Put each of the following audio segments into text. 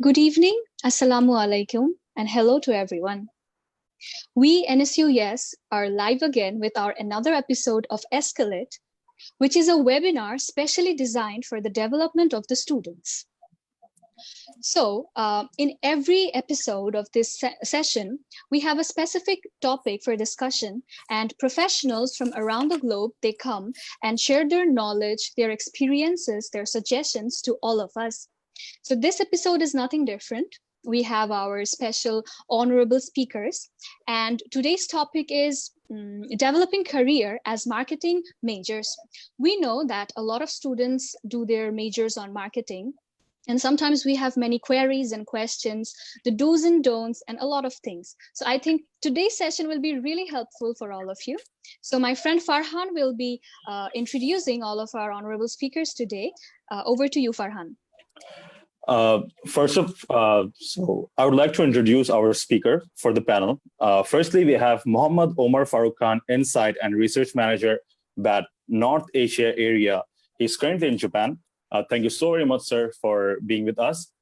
Good evening, Assalamu alaikum, and hello to everyone. We NSU Yes are live again with our another episode of Escalate, which is a webinar specially designed for the development of the students. So, in every episode of this session, we have a specific topic for discussion, and professionals from around the globe, they come and share their knowledge, their experiences, their suggestions to all of us. So this episode is nothing different. We have our special honorable speakers, and today's topic is developing career as marketing majors. We know that a lot of students do their majors on marketing, and sometimes we have many queries and questions, the do's and don'ts, and a lot of things. So I think today's session will be really helpful for all of you. So my friend Farhan will be introducing all of our honorable speakers today. Over to you, Farhan. So I would like to introduce our speaker for the panel. Firstly, we have Mohammad Omar Farooq Khan, Insight and Research Manager at North Asia area. He's currently in Japan. Thank you so very much, sir, for being with us.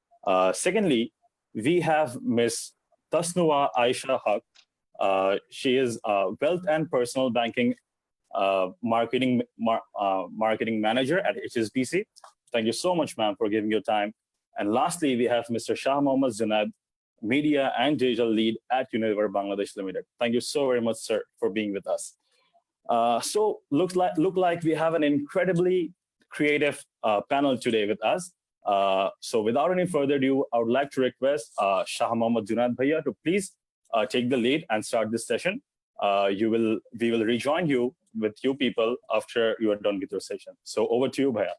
Secondly, we have Ms. Tasnua Aisha Haq. She is Wealth and Personal Banking Marketing Manager at HSBC. Thank you so much, ma'am, for giving your time. And lastly, we have Mr. Shah Mohammad Zunaid, Media and Digital Lead at Unilever Bangladesh Limited. Thank you so very much, sir, for being with us. So look like we have an incredibly creative panel today with us. So without any further ado, I would like to request Shah Mohammad Zunaid Bhaiya to please take the lead and start this session. We will rejoin you with you people after you are done with your session. So over to you, Bhaiya.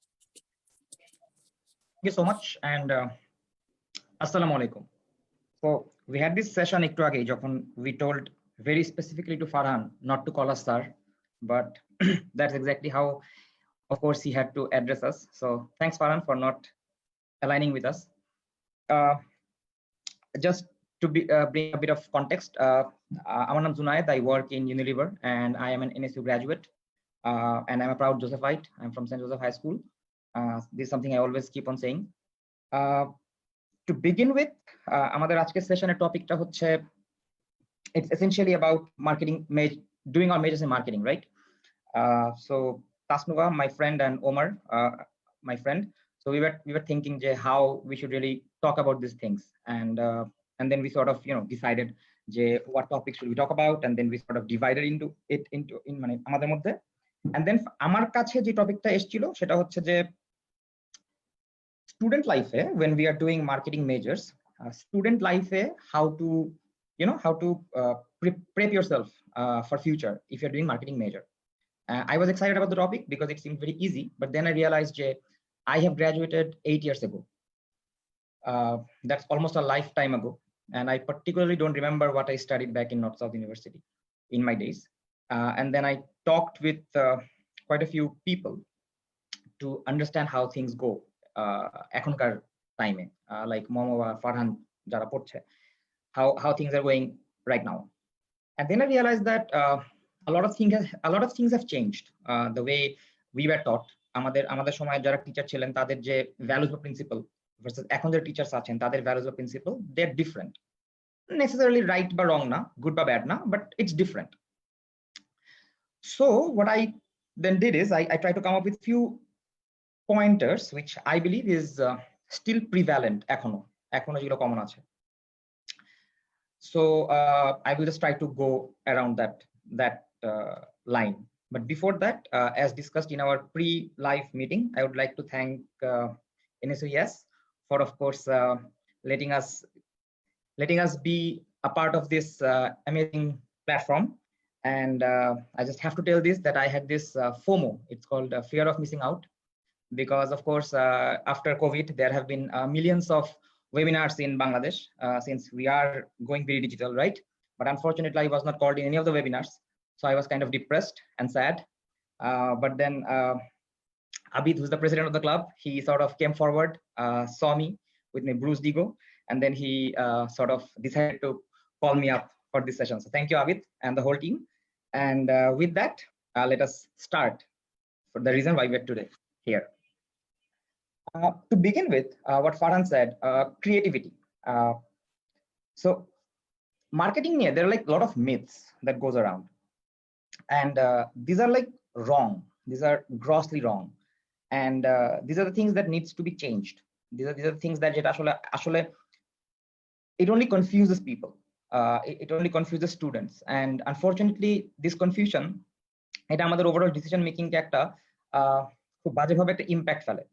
Thank you so much, and Assalamu alaikum. So we had this session ekটু আগে যখন we told very specifically to Farhan not to call us sir, but that's exactly how, of course, he had to address us. So thanks, Farhan, for not aligning with us. Just to bring a bit of context, আমার নাম Zunaid. I work in Unilever, and I am an NSU graduate, and I'm a proud Josephite. I'm from St. Joseph High School. This is something I always keep on saying. To begin with, আমাদের আজকের সেশনের টপিকটা হচ্ছে, it's essentially about marketing, doing our majors in marketing, right? So Tasnuva, my friend, and Omar, my friend, so we were thinking how we should really talk about these things, and then we sort of decided what topics should we talk about, and then we sort of divided into মানে আমাদের মধ্যে, and then আমার কাছে যে টপিকটা এসেছিল সেটা হচ্ছে যে student life, when we are doing marketing majors, student life, how to prep yourself for future if you're doing marketing major. I was excited about the topic because it seemed very easy, but then I realized I have graduated 8 years ago. That's almost a lifetime ago, and I particularly don't remember what I studied back in North South University in my days. And then I talked with quite a few people to understand how things go এখনকার টাইমে, like Momo or Farhan যারা পড়ছে, how things are going right now. And then I realized that a lot of things have changed. The way we were taught, আমাদের সময় যারা teacher ছিলেন তাদের যে ভ্যালুস বা প্রিন্সিপাল ভার্সেস এখন যে টিচার্স আছেন তাদের ভ্যালুস বা principal, they are different. Necessarily right বা wrong না, good বা bad না, but it's different. So what I then did is I tried to come up with few pointers which I believe is still prevalent এখনো যেগুলো common আছে. So I will just try to go around that line. But before that, as discussed in our pre-live meeting, I would like to thank NSU Yes for, of course, letting us be a part of this amazing platform. And I just have to tell this, that I had this FOMO. It's called fear of missing out, because of course after COVID there have been millions of webinars in Bangladesh, since we are going very digital, right? But unfortunately I was not called in any of the webinars, so I was kind of depressed and sad. But then Abid, who's the president of the club, he sort of came forward, saw me with my bruised ego, and then he sort of decided to call me up for this session. So thank you, Abid, and the whole team. And with that, let us start for the reason why we're today here. To begin with, what Farhan said, creativity. So marketing, there are like a lot of myths that goes around, and these are like wrong. These are grossly wrong, and these are the things that needs to be changed. These are the things that actually it only confuses people. It only confuses students, and unfortunately this confusion এটা আমাদের overall decision making কে একটা খুব বাজেভাবে একটা impact ফেলে.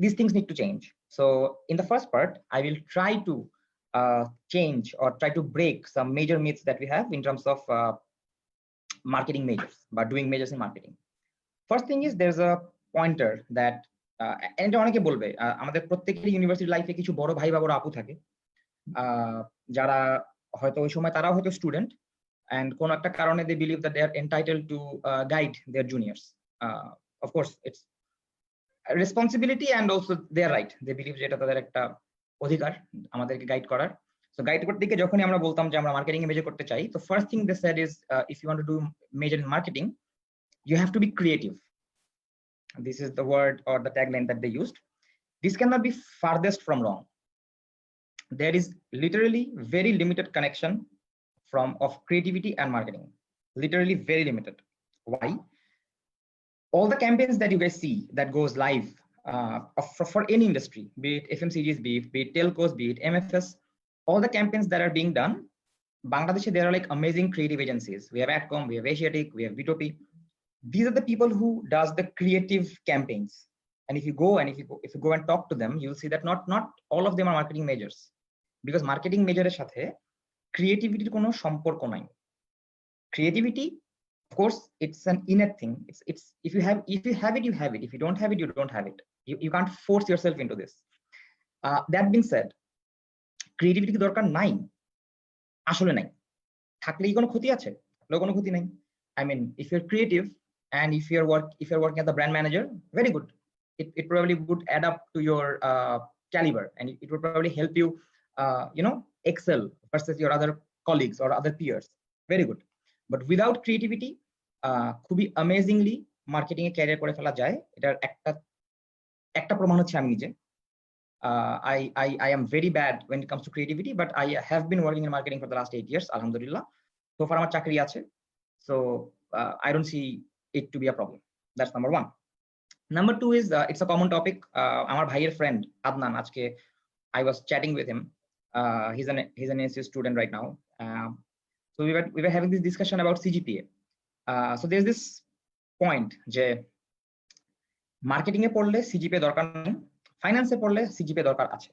These things need to change. So in the first part, I will try to change or try to break some major myths that we have in terms of marketing majors, but doing majors in marketing. First thing is there's a pointer that এটা অনেকে বলবে আমাদের প্রত্যেকের university লাইফে কিছু বড় ভাই বা বড় আপু থাকে যারা হয়তো ওই সময় তারাও হয়তো স্টুডেন্ট, and কোন একটা কারণে they believe that they are entitled to guide their juniors. Of course it's responsibility and also they are right, they believe যে এটা তাদের একটা অধিকার আমাদেরকে গাইড করার। সো গাইড করতে গিয়ে যখনই আমরা বলতাম যে আমরা মার্কেটিং এ মেজর করতে চাই, তো first thing they said is if you want to do major in marketing you have to be creative. This is the word or the tagline that they used. This cannot be farthest from wrong. There is literally very limited connection of creativity and marketing, literally very limited. Why? All the campaigns that you guys see that goes live for any industry, be it FMCGs, be it telcos, be it MFS, all the campaigns that are being done, Bangladesh, there are like amazing creative agencies. We have Adcom, we have Asiatic, we have B2P. These are the people who does the creative campaigns. And if you go and talk to them, you'll see that not all of them are marketing majors, because marketing major এর সাথে creativity কোনো সম্পর্ক নাই. Creativity, of course, it's an innate thing. It's if you have it, you have it. If you don't have it, you don't have it. You can't force yourself into this. That being said, creativity কি দরকার নাই? আসলে নাই. থাকলে কি কোনো ক্ষতি আছে? কোনো ক্ষতি নাই. I mean, if you're creative and if you're working as a brand manager, very good. It probably would add up to your caliber, and it would probably help you excel versus your other colleagues or other peers. Very good. But without creativity, খুবই amazingly marketing এ career করে ফেলা যায়। এটার একটা প্রমাণ হচ্ছে আমি নিজে। I am very bad when it comes to creativity, but I have been working in marketing for the last 8 years, alhamdulillah. So far আমার চাকরি আছে, so I don't see it to be a problem. That's number one. Number two is it's a common topic. আমার ভাইয়ের friend Adnan, আজকে I was chatting with him. He's an NSU student right now. So we were having this discussion about CGPA. So there's this point যে marketing এ পড়লে CGPA দরকার নেই, ফাইন্যান্সে পড়লে CGPA দরকার আছে।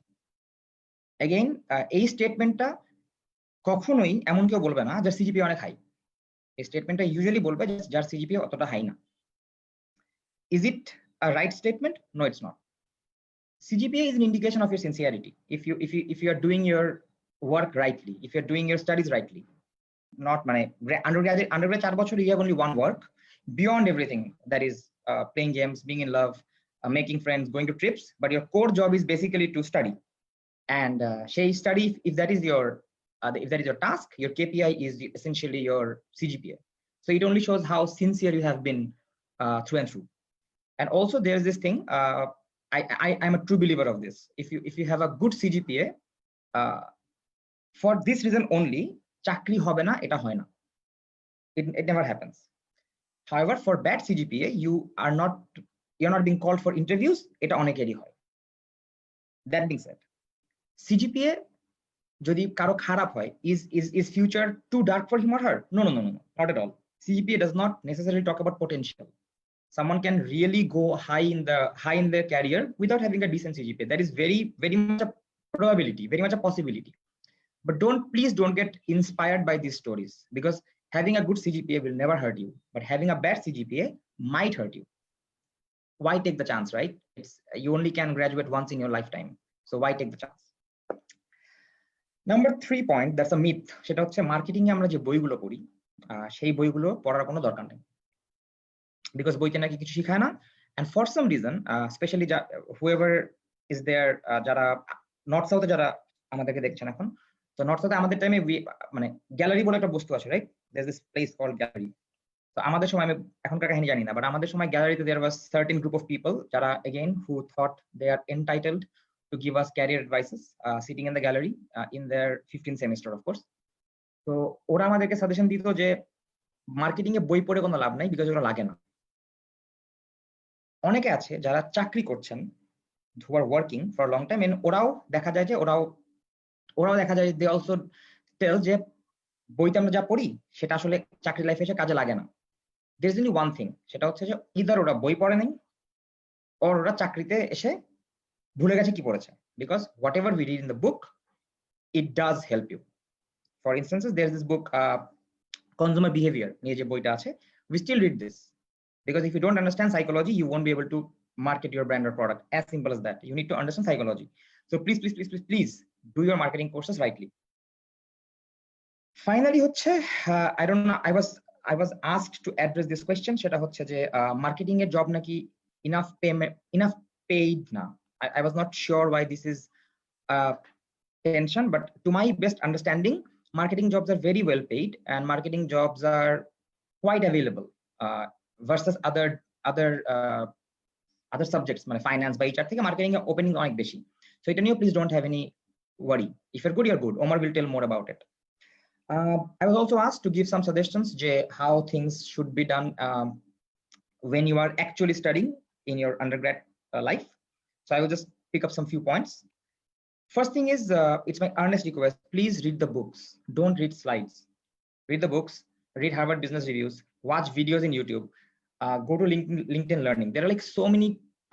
এগেইন এই স্টেটমেন্টটা কখনোই এমন কেউ বলবে না যার সিজিপিএ অনেক হাই। এই স্টেটমেন্টটা ইউজুয়ালি বলবে যার সিজিপিএ অতটা হাই না। Is it a right statement? No, it's not. CGPA is an indication of your sincerity. If you are doing your work rightly, if you're doing your studies rightly, not মানে undergrad 4 বছর you have only one work. Beyond everything, that is playing games, being in love, making friends, going to trips, but your core job is basically to study. And say study, if that is your task, your KPI is essentially your CGPA. So it only shows how sincere you have been through and through. And also there's this thing, I'm a true believer of this. If you have a good CGPA, for this reason only, চাকরি হবে না এটা হয় না. It never happens. However, for bad CGPA, you're not being called for interviews. এটা অনেকেরই হয়. That being said, CGPA যদি কারো খারাপ হয়, is future too dark for him or her? No, not at all. CGPA does not necessarily talk about potential. Someone can really go high in their career without having a decent CGPA. That is very much a probability, very much a possibility. But please don't get inspired by these stories, because having a good CGPA will never hurt you, but having a bad CGPA might hurt you. Why take the chance, right? You only can graduate once in your lifetime, so why take the chance? Number 3 point, that's a myth. সেটা হচ্ছে marketing এ আমরা যে বইগুলো পড়ি, সেই বইগুলো পড়ার কোনো দরকার নেই, because বইতে নাকি কিছু শেখায় না। and for some reason, especially whoever is there, যারা নর্থ সাউথে যারা আমাদেরকে দেখছেন এখন, তো নর্থ সাউথে আমাদের টাইমে মানে গ্যালারি বলে একটা বস্তু আছে, right? there's this place called gallery. তো আমাদের সময়, আমি এখনকার কাহিনী জানি না, বাট আমাদের সময় গ্যালারিতে there was certain group of people যারা again who thought they are entitled to give us career advices, sitting in the gallery in their 15th semester of course. তো ওরা আমাদেরকে সাজেশন দিত যে মার্কেটিং এ বই পড়ে কোনো লাভ নাই, বিকজ ওরা লাগে না। অনেকে আছে যারা চাকরি করছেন, who are working for a long time, and ওরাও দেখা যায় যে they also tell যে বইতে আমরা যা পড়ি সেটা আসলে চাকরি লাইফে এসে কাজে লাগে না। there is only one thing, সেটা হচ্ছে যে either ওরা বই পড়ে নাই or ওরা চাকরিতে এসে ভুলে গেছে কি পড়েছে, because whatever we read in the book it does help you. For instance, there is this book consumer behavior নিয়ে যে বইটা আছে, we still read this because if you don't understand psychology you won't be able to market your brand or product, as simple as that. You need to understand psychology. So please do your marketing courses rightly. Finally হচ্ছে I don't know, I was asked to address this question, সেটা হচ্ছে যে marketing এর job নাকি enough paid না। I was not sure why this is tension, but to my best understanding marketing jobs are very well paid and marketing jobs are quite available versus other subjects, মানে finance বা HR থেকে marketing এর opening অনেক বেশি। So এটা নিয়ে please don't have any worry. If you're good, you're good. Omar will tell more about it. I was also asked to give some suggestions how things should be done when you are actually studying in your undergrad life. So I will just pick up some few points. First thing is, it's my earnest request, please read the books, don't read slides. Read the books, read Harvard Business Reviews, watch videos in YouTube, go to LinkedIn Learning. There are like so many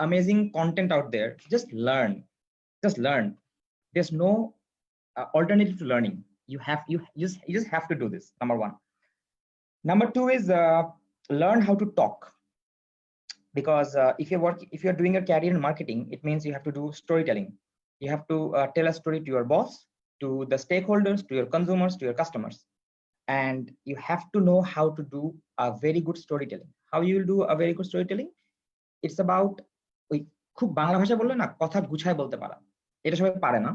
amazing content out there. Just learn. There's no alternative to learning. You just have to do this. Number one. Number two is learn how to talk, because if you're doing a career in marketing, it means you have to do storytelling. You have to tell a story to your boss, to the stakeholders, to your consumers, to your customers, and you have to know how to do a very good storytelling. How you will do a very good storytelling? It's about ওই খুব বাংলা ভাষায় বললে না, কথা গুছায় বলতে পারা। এটা সবাই পারে না,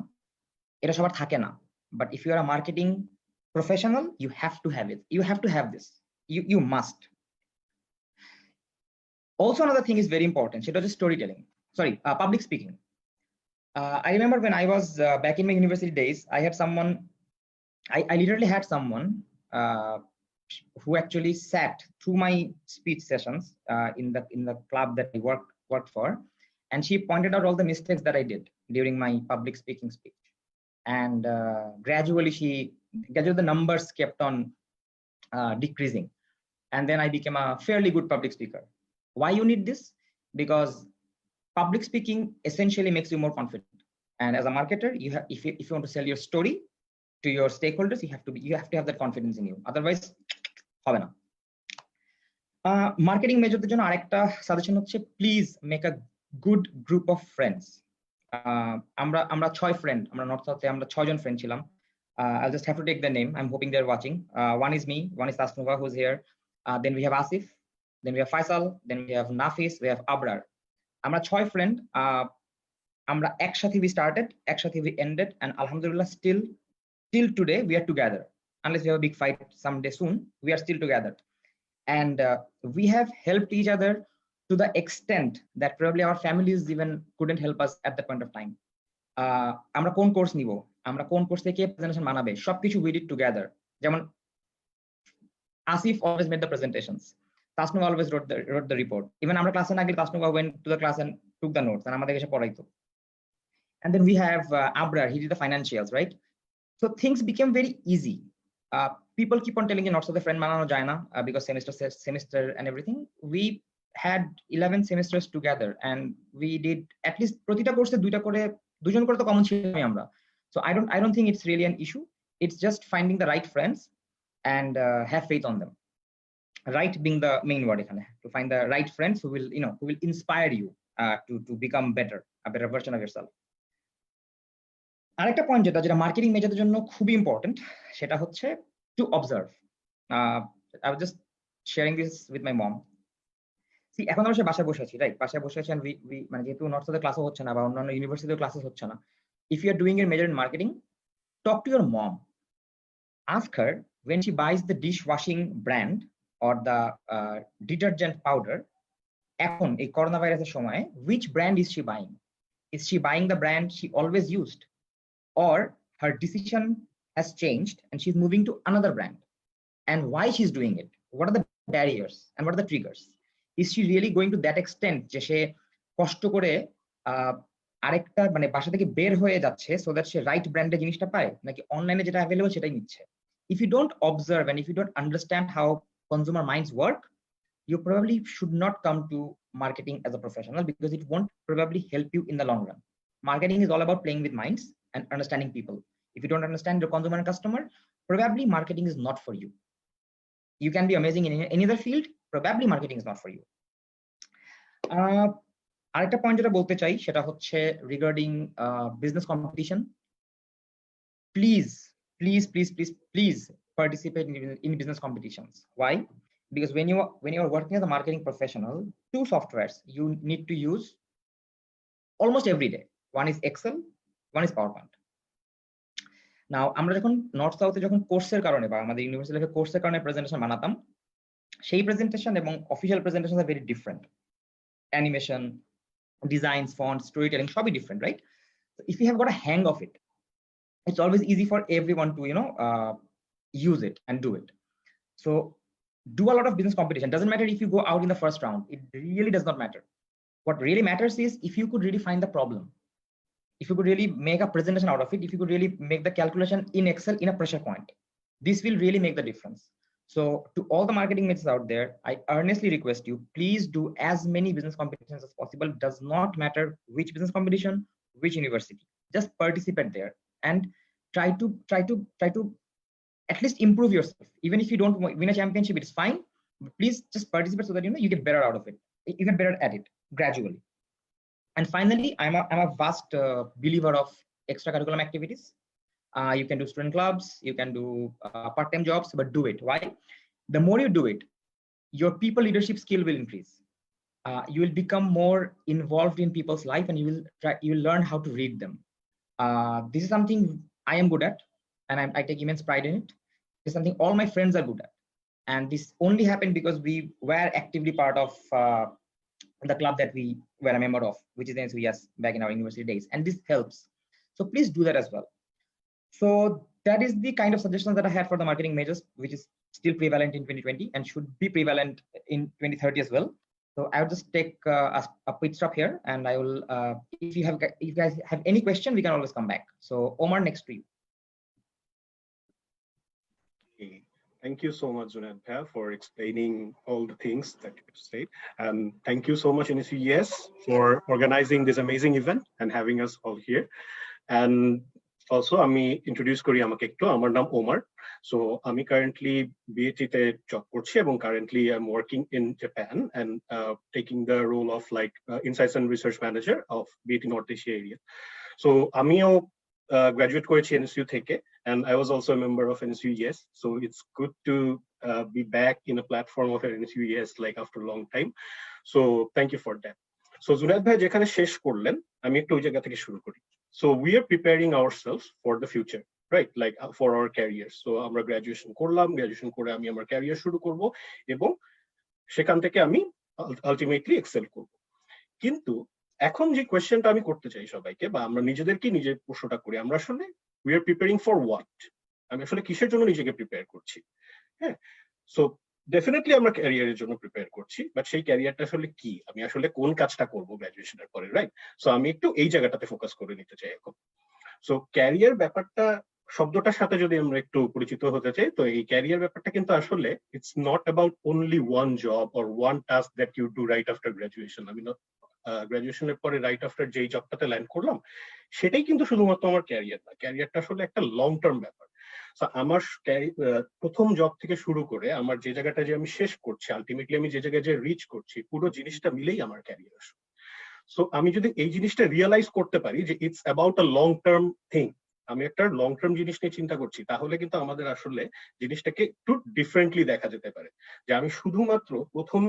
এটা সবার থাকে না, but if you are a marketing professional you have to have it. You have to have this. You must. Also another thing is very important, সেটা হচ্ছে storytelling, public speaking. I remember when I was back in my university days, I had someone, I literally had someone who actually sat through my speech sessions in the club that I worked for, and she pointed out all the mistakes that I did during my public speaking speech. And gradually the numbers kept on decreasing, and then I became a fairly good public speaker. Why you need this? Because public speaking essentially makes you more confident, and as a marketer if you want to sell your story to your stakeholders, you have to have that confidence in you, otherwise হবে না। Marketing মেজরদের জন্য আরেকটা suggestion হচ্ছে, please make a good group of friends. আমরা 6 friend, আমরা north সাউথে আমরা 6 জন friend ছিলাম। I'll just have to take the name. I'm hoping they're watching. One is me, one is Tasnuva who's here, then we have Asif, then we have Faisal, then we have Nafis, we have Abrar. আমরা 6 friend, আমরা একসাথে we started, একসাথে we ended, and alhamdulillah still till today we are together. Unless we have a big fight someday soon, we are still together, and we have helped each other to the extent that probably our families even couldn't help us at that point of time. আমরা কোন course নিব, আমরা কোন course থেকে presentation বানাবে, সবকিছু we did together. যেমন Asif always made the presentations, Tasnuva always wrote the report. Even আমরা ক্লাসে না গেলে Tasnuva went to the class and took the notes and আমাদের এসে পড়াইতো. And then we have Abrar, he did the financials, right? So things became very easy. People keep on telling you not so the friend manano jay na because semester and everything. We had 11 semesters together and we did at least protita course দুজন করে তো common ছিলামই আমরা। So I don't think it's really an issue. It's just finding the right friends and have faith on them. Right being the main word ekhane, to find the right friends who will inspire you to become a better version of yourself. আরেকটা point যেটা marketing মেজরদের জন্য খুবই important, সেটা হচ্ছে to observe. I was just sharing this with my mom. See, এখন আমরা বাসায় বসে আছি, রাইট? বাসায় বসে আছি, and we মানে যেহেতু নর্থ সাউথে ক্লাসও হচ্ছে না বা অন্যান্য ইউনিভার্সিটিতে ক্লাসেস হচ্ছে না, if you are doing your major in marketing, talk to your mom. Ask her when she buys the dishwashing brand or the detergent powder, এখন এই করোনা ভাইরাসের সময় which brand is she buying? Is she buying the brand she always used, or her decision has changed and she's moving to another brand? And why she's doing it? What are the barriers and what are the triggers? Is she really going to that extent যে সে কষ্ট করে আরেকটা মানে বাসা থেকে বের হয়ে যাচ্ছে so that সে রাইট ব্র্যান্ডের জিনিসটা পায়, নাকি অনলাইনে যেটা অ্যাভেলেবল সেটাই নিচ্ছে? If you don't observe and if you don't understand how consumer minds work, you probably should not come to marketing as a professional, because it won't probably help you in the long run. Marketing is all about playing with minds and understanding people. If you don't understand your consumer and customer, probably marketing is not for you. You can be amazing in any other field, probably marketing is not for you. আরেকটা point যেটা বলতে চাই সেটা হচ্ছে regarding business competition. Please please please please please participate in business competitions. Why? Because when you are working as a marketing professional, two softwares you need to use almost every day. One is Excel, one is PowerPoint. Now আমরা যখন north সাউথে যখন কোর্সের কারণে বা আমাদের university লাইফে কোর্সের কারণে প্রেজেন্টেশন বানাতাম, সেই প্রেজেন্টেশন এবং অফিসিয়াল প্রেজেন্টেশন আর very different. Animation, designs, font, storytelling সবই different, right? If you have got a hang of it, it's always easy for everyone to use it and do it. So do a lot of business competition. Doesn't matter if you go out in the first round, it really does not matter. What really matters is if you could really find the problem, if you could really make a presentation out of it, if you could really make the calculation in Excel in a pressure point, this will really make the difference. So to all the marketing mates out there, I earnestly request you, please do as many business competitions as possible. Does not matter which business competition, which university, just participate there and try to at least improve yourself. Even if you don't win a championship, it's fine, but please just participate so that you get better out of it, you get better at it gradually. And finally, I'm a vast believer of extracurricular activities. You can do student clubs, you can do part-time jobs, but do it. Why? The more you do it, your people leadership skill will increase. You will become more involved in people's life, and you will learn how to read them. This is something I am good at, and I take immense pride in it. It's something all my friends are good at, and this only happened because we were actively part of the club that we were a member of, which is NSU back in our university days, and this helps. So please do that as well. So that is the kind of suggestions that I had for the marketing majors, which is still prevalent in 2020 and should be prevalent in 2030 as well. So I'll just take a pit stop here, and I will, if you guys have any question, we can always come back. So Omar, next to you. Thank you so much, Junaid Bhai, for explaining all the things that you said. And thank you so much, NSU for organizing this amazing event and having us all here. And also, আমি introduce করি আমাকে একটু। আমার নাম Omar. So আমি currently বিএটিতে job করছি এবং currently I am working in Japan and taking the role of like insights and research manager of BAT North Asia area. So আমিও graduate করেছি NSU থেকে, and I was also a member of NSU so it's good to be back in a platform of NSU like after a long time. So thank you for that. So Junaid bhai যেখানে শেষ করলেন, আমি একটু ওই জায়গা থেকে শুরু করি। So we are preparing ourselves for the future, right? Like for our careers. So আমরা গ্রাজুয়েশন করলাম, গ্রাজুয়েশন করে আমি আমার ক্যারিয়ার শুরু করব এবং সেখান থেকে আমি আলটিমেটলি এক্সেল করব। কিন্তু এখন যে কোয়েশ্চেনটা আমি করতে চাই সবাইকে, বা আমরা নিজেদেরকে নিজের প্রশ্নটা করি, আমরা আসলে we are preparing for what? আমি আসলে কিসের জন্য নিজেকে প্রিপেয়ার করছি? হ্যাঁ, সো ডেফিনেটলি আমরা ক্যারিয়ারের জন্য প্রিপেয়ার করছি, বাট সেই ক্যারিয়ারটা আসলে কি? আমি আসলে কোন কাজটা করব গ্রাজুয়েশনের পরে, রাইট? সো আমি একটু এই জায়গাটাতে ফোকাস করে নিতে চাই এখন। সো ক্যারিয়ার ব্যাপারটা শব্দটার সাথে যদি আমরা একটু পরিচিত হতে চাই, তো এই ক্যারিয়ার ব্যাপারটা কিন্তু আসলে it's not about only one job or one task that you do right after graduation. আমি গ্রাজুয়েশনের পরে রাইট আফটার যেই জবটাতে ল্যান্ড করলাম সেটাই কিন্তু শুধুমাত্র আমার ক্যারিয়ার না। ক্যারিয়ারটা আসলে একটা লং টার্ম ব্যাপার। আমার প্রথম জব থেকে শুরু করে আমার যে জায়গাটা যে আমি শেষ করছি, আলটিমেটলি আমি যে জায়গায় যে রিচ করছি, পুরো জিনিসটা মিলেই আমার ক্যারিয়ার আসলে। সো আমি যদি এই জিনিসটা রিয়েলাইজ করতে পারি যে it's about a long term thing, আমি একটা লং টার্ম জিনিস নিয়ে চিন্তা করছি, তাহলে কিন্তু আমাদের আসলে জিনিসটাকে একটু ডিফারেন্টলি দেখা যেতে পারে। যে আমি শুধুমাত্র প্রথম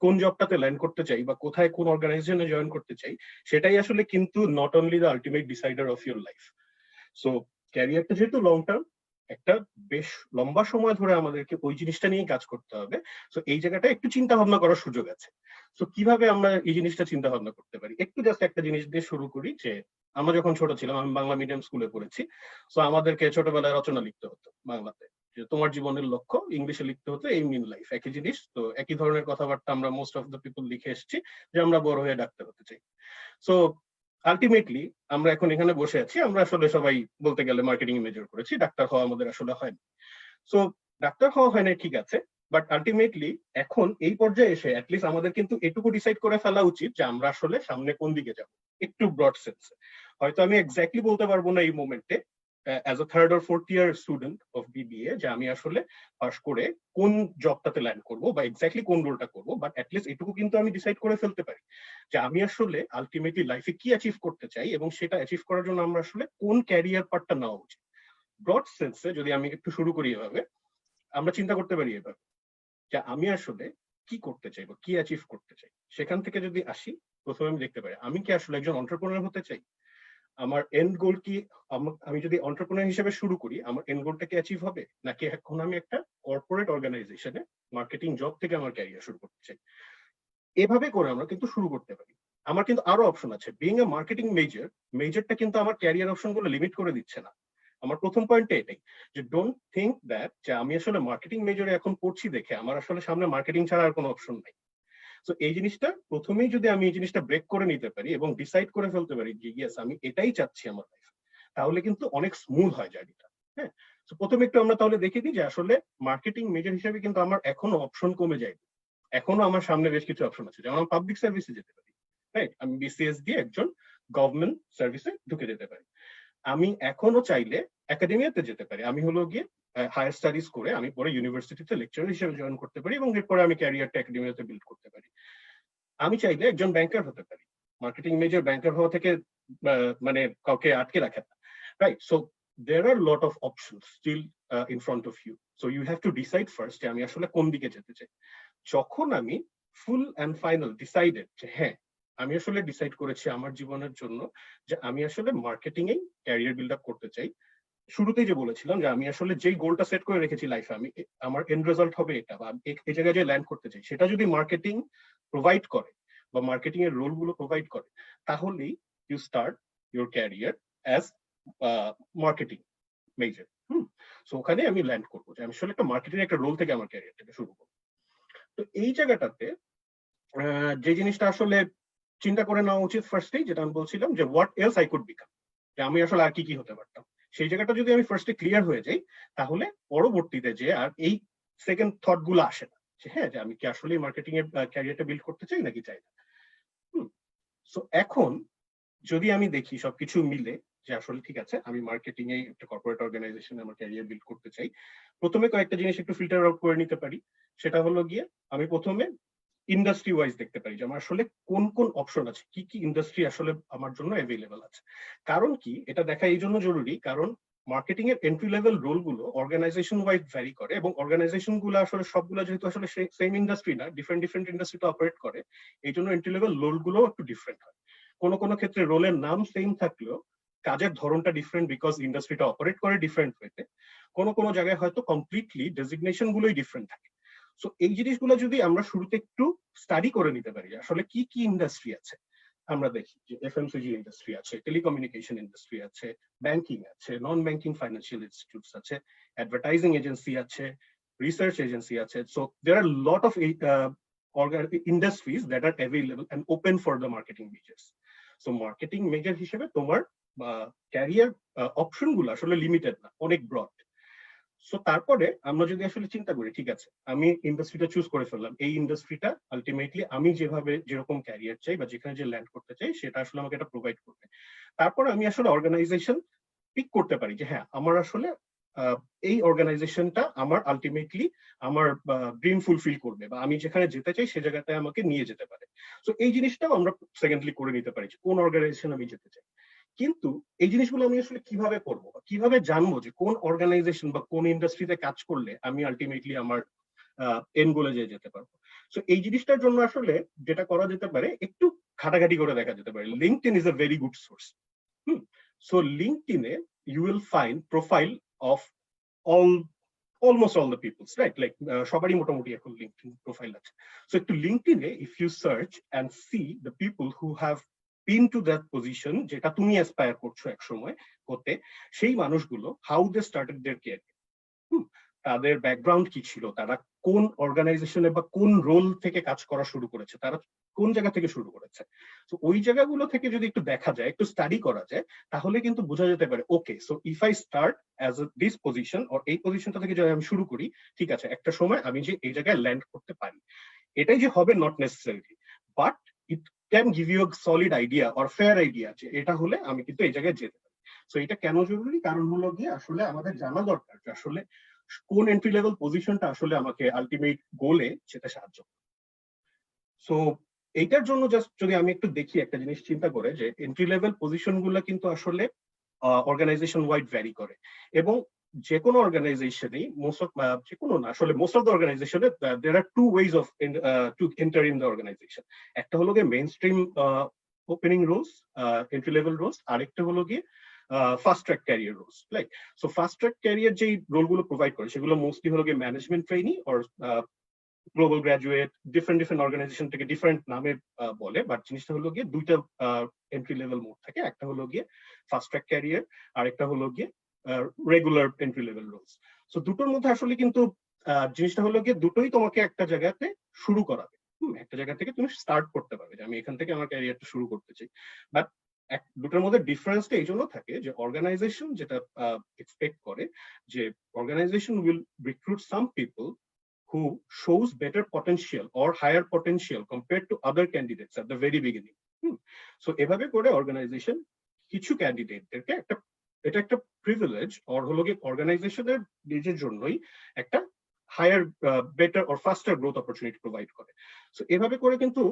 কোন জবটাতে ল্যান্ড করতে চাই বা কোথায় কোন অর্গানাইজেশনে জয়েন করতে চাই, সেটাই আসলে কিন্তু not only the ultimate decider of your life. So ক্যারিয়ারটা যেহেতু লং টার্ম, একটা বেশ লম্বা সময় ধরে আমাদেরকে ওই জিনিসটা নিয়ে কাজ করতে হবে। সো এই জায়গাটা একটু চিন্তা ভাবনা করার সুযোগ আছে। সো কিভাবে আমরা এই জিনিসটা চিন্তা ভাবনা করতে পারি, একটু জাস্ট একটা জিনিস দিয়ে শুরু করি। যে আমরা যখন ছোট ছিলাম, আমি বাংলা মিডিয়াম স্কুলে পড়েছি, সো আমাদেরকে ছোটবেলায় রচনা লিখতে হতো বাংলাতে, যে তোমার জীবনের লক্ষ্য, ইংলিশে লিখতে হতো এইম ইন লাইফ, একই জিনিস। তো একই ধরনের কথাবার্তা আমরা মোস্ট অফ দ্য পিপল লিখে এসেছি যে আমরা বড় হয়ে ডাক্তার হতে চাই। সো আলটিমেটলি আমরা এখন এখানে বসে আছি, আমরা আসলে সবাই বলতে গেলে মার্কেটিং মেজর করেছি, ডাক্তার হওয়া আমাদের আসলে হয়নি। সো ডাক্তার হওয়া হয় না, ঠিক আছে, বাট আলটিমেটলি এখন এই পর্যায়ে এসে অ্যাটলিস্ট আমাদের কিন্তু এটুকু ডিসাইড করে ফেলা উচিত যে আমরা আসলে সামনে কোন দিকে যাব, একটু ব্রড সেন্সে। হয়তো আমি এক্স্যাক্টলি বলতে পারবো না এই মোমেন্টে as a third or fourth year student of BBA যে আমি আসলে পাস করে কোন জবটাতে ল্যান্ড করবো বা এক্স্যাক্টলি কোন রোলটা করবো, বাট অ্যাটলিস্ট এটুকু কিন্তু আমি ডিসাইড করে ফেলতে পারি যে আমি আসলে আলটিমেটলি লাইফে কি অ্যাচিভ করতে চাই এবং সেটা অ্যাচিভ করার জন্য আমরা আসলে কোন ক্যারিয়ার পার্টটা নেওয়া উচিত। ব্রড সেন্সে যদি আমি একটু শুরু করি এভাবে, আমরা চিন্তা করতে পারি এভাবে যে আমি আসলে কি করতে চাই বা কি অ্যাচিভ করতে চাই। সেখান থেকে যদি আসি, প্রথমে আমি দেখতে পারি আমি কি আসলে একজন এন্টারপ্রেনার হতে চাই, আমার এন্ড গোল কি। আমি যদি এন্টারপ্রেনার হিসেবে শুরু করি, আমার এন্ড গোলটা কি অ্যাচিভ হবে, নাকি এখন আমি একটা কর্পোরেট অর্গানাইজেশনে মার্কেটিং জব থেকে আমার ক্যারিয়ার শুরু করতে চাই। এভাবে করে আমরা কিন্তু শুরু করতে পারি। আমার কিন্তু আরো অপশন আছে। বিইং এ মার্কেটিং মেজরটা কিন্তু আমার ক্যারিয়ার অপশন গুলো লিমিট করে দিচ্ছে না। আমার প্রথম পয়েন্টটা এটাই যে ডোন্ট থিঙ্ক দ্যাট যে আমি আসলে মার্কেটিং মেজরে এখন পড়ছি দেখে আমার আসলে সামনে মার্কেটিং ছাড়া আর কোনো অপশন নাই। তো এই জিনিসটা প্রথমেই যদি আমি এই জিনিসটা ব্রেক করে নিতে পারি এবং ডিসাইড করে ফেলতে পারি যে ইয়েস আমি এটাই চাচ্ছি আমার লাইফে, তাহলে কিন্তু অনেক স্মুথ হয় জার্নিটা। হ্যাঁ, তো প্রথমে একটু আমরা তাহলে দেখে দিই যে আসলে মার্কেটিং মেজর হিসেবে কিন্তু আমার এখনো অপশন কমে যায়। এখনো আমার সামনে বেশ কিছু অপশন আছে, যেমন আমি পাবলিক সার্ভিসে যেতে পারি, রাইট, আমি বিসিএস দিয়ে একজন গভর্নমেন্ট সার্ভিসে ঢুকে যেতে পারি। আমি এখনো চাইলে একাডেমিয়াতে যেতে পারি, আমি হলো গিয়ে হায়ার স্টাডিজ করে আমি পরে ইউনিভার্সিটিতে লেকচারার হিসেবে জয়েন করতে পারি এবং এরপরে আমি ক্যারিয়ারটা একাডেমিয়াতে বিল্ড করতে পারি। আমি চাইলে একজন ব্যাংকার হতে পারি, মার্কেটিং মেজর ব্যাংকার হওয়া থেকে মানে কাউকে আটকে রাখে না, right. So there are lot of options still in front of you, so you have to decide first যে আমি আসলে কোন দিকে যেতে চাই। যখন আমি ফুল অ্যান্ড ফাইনাল ডিসাইডেড যে হ্যাঁ আমি আসলে ডিসাইড করেছি আমার জীবনের জন্য যে আমি আসলে মার্কেটিং এ ক্যারিয়ার বিল্ড আপ করতে চাই, শুরুতেই যে বলেছিলাম যে আমি আসলে যেই গোলটা সেট করে রেখেছি লাইফে, আমি আমার এন্ড রেজাল্ট হবে এটা বা এই জায়গায় যে ল্যান্ড করতে চাই, সেটা যদি মার্কেটিং প্রোভাইড করে বা মার্কেটিং এর রোল গুলো প্রোভাইড করে, তাহলেই you start your career as marketing major. So ওখানে আমি ল্যান্ড করবো যে আমি আসলে একটা মার্কেটিং একটা রোল থেকে আমার ক্যারিয়ারটাকে শুরু করবো। তো এই জায়গাটাতে যে জিনিসটা আসলে চিন্তা করে নেওয়া উচিত ফার্স্টেই, যেটা আমি বলছিলাম যে what else I could become, যে আমি আসলে আর কি কি হতে পারতাম, সেই জায়গাটা যদি আমি ফার্স্টে ক্লিয়ার হয়ে যাই, তাহলে পরবর্তীতে যে আর এই সেকেন্ড থট গুলো আসে না যে হ্যাঁ যে আমি কি আসলে মার্কেটিং এর ক্যারিয়ারটা বিল্ড করতে চাই নাকি চাই না। সো এখন যদি আমি দেখি সবকিছু মিলে যে আসলে ঠিক আছে আমি মার্কেটিং এ একটা কর্পোরেট অর্গানাইজেশনে আমার ক্যারিয়ার বিল্ড করতে চাই, প্রথমে কয়েকটা জিনিস একটু ফিল্টার আউট করে নিতে পারি। সেটা হলো গিয়ে আমি প্রথমে ইন্ডাস্ট্রি ওয়াইজ দেখতে পারি যে আমার আসলে কোন কোন অপশন আছে, কি কি ইন্ডাস্ট্রি আসলে আমার জন্য অ্যাভেলেবল আছে। কারণ কি এটা দেখা এই জন্য জরুরি, কারণ মার্কেটিং এর এন্ট্রি লেভেল রোল গুলো অর্গানাইজেশন ওয়াইজ ভ্যারি করে এবং অর্গানাইজেশন গুলো আসলে সবগুলো যেহেতু আসলে সেম ইন্ডাস্ট্রি না, ডিফারেন্ট ডিফারেন্ট ইন্ডাস্ট্রিতে অপারেট করে, এই জন্য এন্ট্রি লেভেল রোল গুলো একটু ডিফারেন্ট হয়। কোনো কোনো ক্ষেত্রে রোলের নাম সেম থাকলেও কাজের ধরনটা ডিফারেন্ট বিকজ ইন্ডাস্ট্রিটা অপারেট করে ডিফারেন্ট ওয়েতে। কোনো কোনো জায়গায় হয়তো কমপ্লিটলি ডেজিগনেশন গুলোই ডিফারেন্ট থাকে। সো এই জিনিসগুলো যদি আমরা শুরুতে একটু স্টাডি করে নিতে পারি আসলে কি কি ইন্ডাস্ট্রি আছে, আমরা দেখি যে এফএমসিজি ইন্ডাস্ট্রি আছে, টেলিকমিউনিকেশন ইন্ডাস্ট্রি আছে, ব্যাংকিং আছে, নন ব্যাংকিং ফাইন্যান্সিয়াল ইনস্টিটিউটস আছে, অ্যাডভার্টাইজিং এজেন্সি আছে, রিসার্চ এজেন্সি আছে। So there are lot of industries that are available and open for the marketing majors. So marketing major হিসেবে তোমার career option গুলো আসলে limited না, অনেক ব্রড। সো তারপরে আমরা যদি আসলে চিন্তা করি ঠিক আছে আমি ইন্ডাস্ট্রিটা চুজ করে ফেললাম, এই ইন্ডাস্ট্রিটা আলটিমেটলি আমি যেভাবে যেরকম ক্যারিয়ার চাই বা যেখানে যে ল্যান্ড করতে চাই সেটা আসলে আমাকে এটা প্রোভাইড করবে। তারপর আমি আসলে অর্গানাইজেশন পিক করতে পারি যে হ্যাঁ আমার আসলে এই অর্গানাইজেশনটা আমার আলটিমেটলি আমার ড্রিম ফুলফিল করবে বা আমি যেখানে যেতে চাই সে জায়গাতে আমাকে নিয়ে যেতে পারে। সো এই জিনিসটাও আমরা সেকেন্ডলি করে নিতে পারি যে কোন অর্গানাইজেশন আমি যেতে চাই। কিন্তু এই জিনিসগুলো আমি আসলে কিভাবে করবো, কিভাবে জানবো যে কোন অর্গানাইজেশন বা কোন ইন্ডাস্ট্রিতে কাজ করলে আমি আলটিমেটলি আমার এন্ড গোলে যেতে পারবো। সো এই জিনিসটার জন্য আসলে যেটা করা যেতে পারে একটু ঘাটাঘাটি করে দেখা যেতে পারে। LinkedIn is a very good source. So লিঙ্কডইনে you will find profile of almost all the people's, right? Like সবারই মোটামুটি এখন LinkedIn profile আছে. So একটু LinkedIn A if you search and see the people who have been to that position যেটা তুমি aspire করছো এক সময় হতে, সেই মানুষগুলো how they started their career, তাদের ব্যাকগ্রাউন্ড কি ছিল, তারা কোন অর্গানাইজেশনে বা কোন রোল থেকে কাজ করা শুরু করেছে, তারা কোন জায়গা থেকে শুরু করেছে। তো ওই জায়গাগুলো থেকে যদি একটু দেখা যায়, একটু স্টাডি করা যায়, তাহলে কিন্তু বোঝা যেতে পারে okay so if I start as this position or এই পজিশনটা থেকে যদি আমি শুরু করি, ঠিক আছে একটা সময় আমি যে এই জায়গায় ল্যান্ড করতে পারি। এটাই যে হবে not necessarily, but it can give you a solid idea or fair idea যে এটা হলে আমি কিন্তু এই জায়গায় যেতে পারি। সো এটা কেন জরুরি, কারণ হলো গিয়ে আসলে আমাদের জানা দরকার যে আসলে কোন এন্ট্রি লেভেল পজিশনটা আসলে আমাকে আলটিমেট গোলে সেটা সাহায্য। সো এইটার জন্য জাস্ট যদি আমি একটু দেখি একটা জিনিস চিন্তা করে যে এন্ট্রি লেভেল পজিশন গুলো কিন্তু আসলে অর্গানাইজেশন ওয়াইড ভ্যারি করে, এবং যে কোনো অর্গানাইজেশনেই যে কোনো না আসলে মোস্ট অফ দ্য অর্গানাইজেশনে there are two ways of to enter in the organisation. একটা হলো গিয়ে mainstream opening roles, entry level roles, আরেকটা হলো গিয়ে fast track career roles. Like so fast track career যেই রোলগুলো প্রোভাইড করে সেগুলো মোস্টলি হলো গিয়ে management trainee or global graduate, different organisation থেকে ডিফারেন্ট নামে বলে, বাট জিনিসটা হলো গিয়ে দুইটা এন্ট্রি লেভেল মোড থাকে, একটা হলো গিয়ে ফাস্ট ট্র্যাক ক্যারিয়ার আর একটা হলো গিয়ে regular entry level roles. So দুটোর মধ্যে আসলে কিন্তু জিনিসটা হলো গিয়ে দুটোই তোমাকে একটা জায়গাতে শুরু করাবে, একটা জায়গা থেকে তুমি স্টার্ট করতে পারবে যে আমি এখান থেকে আমার ক্যারিয়ারটা শুরু করতে চাই। বাট দুটোর মধ্যে ডিফারেন্সটা এই জন্য থাকে যে অর্গানাইজেশন যেটা এক্সপেক্ট করে যে organisation will recruit some people who shows better potential or higher potential compared to other candidates at the very beginning. So এভাবে করে অর্গানাইজেশন কিছু ক্যান্ডিডেটদেরকে এটা একটা প্রিভিলেজ অর হলো গিয়ে অর্গানাইজেশনের নিজের জন্যই একটা higher better or faster growth opportunity provide করে। সো এভাবে করে কিন্তু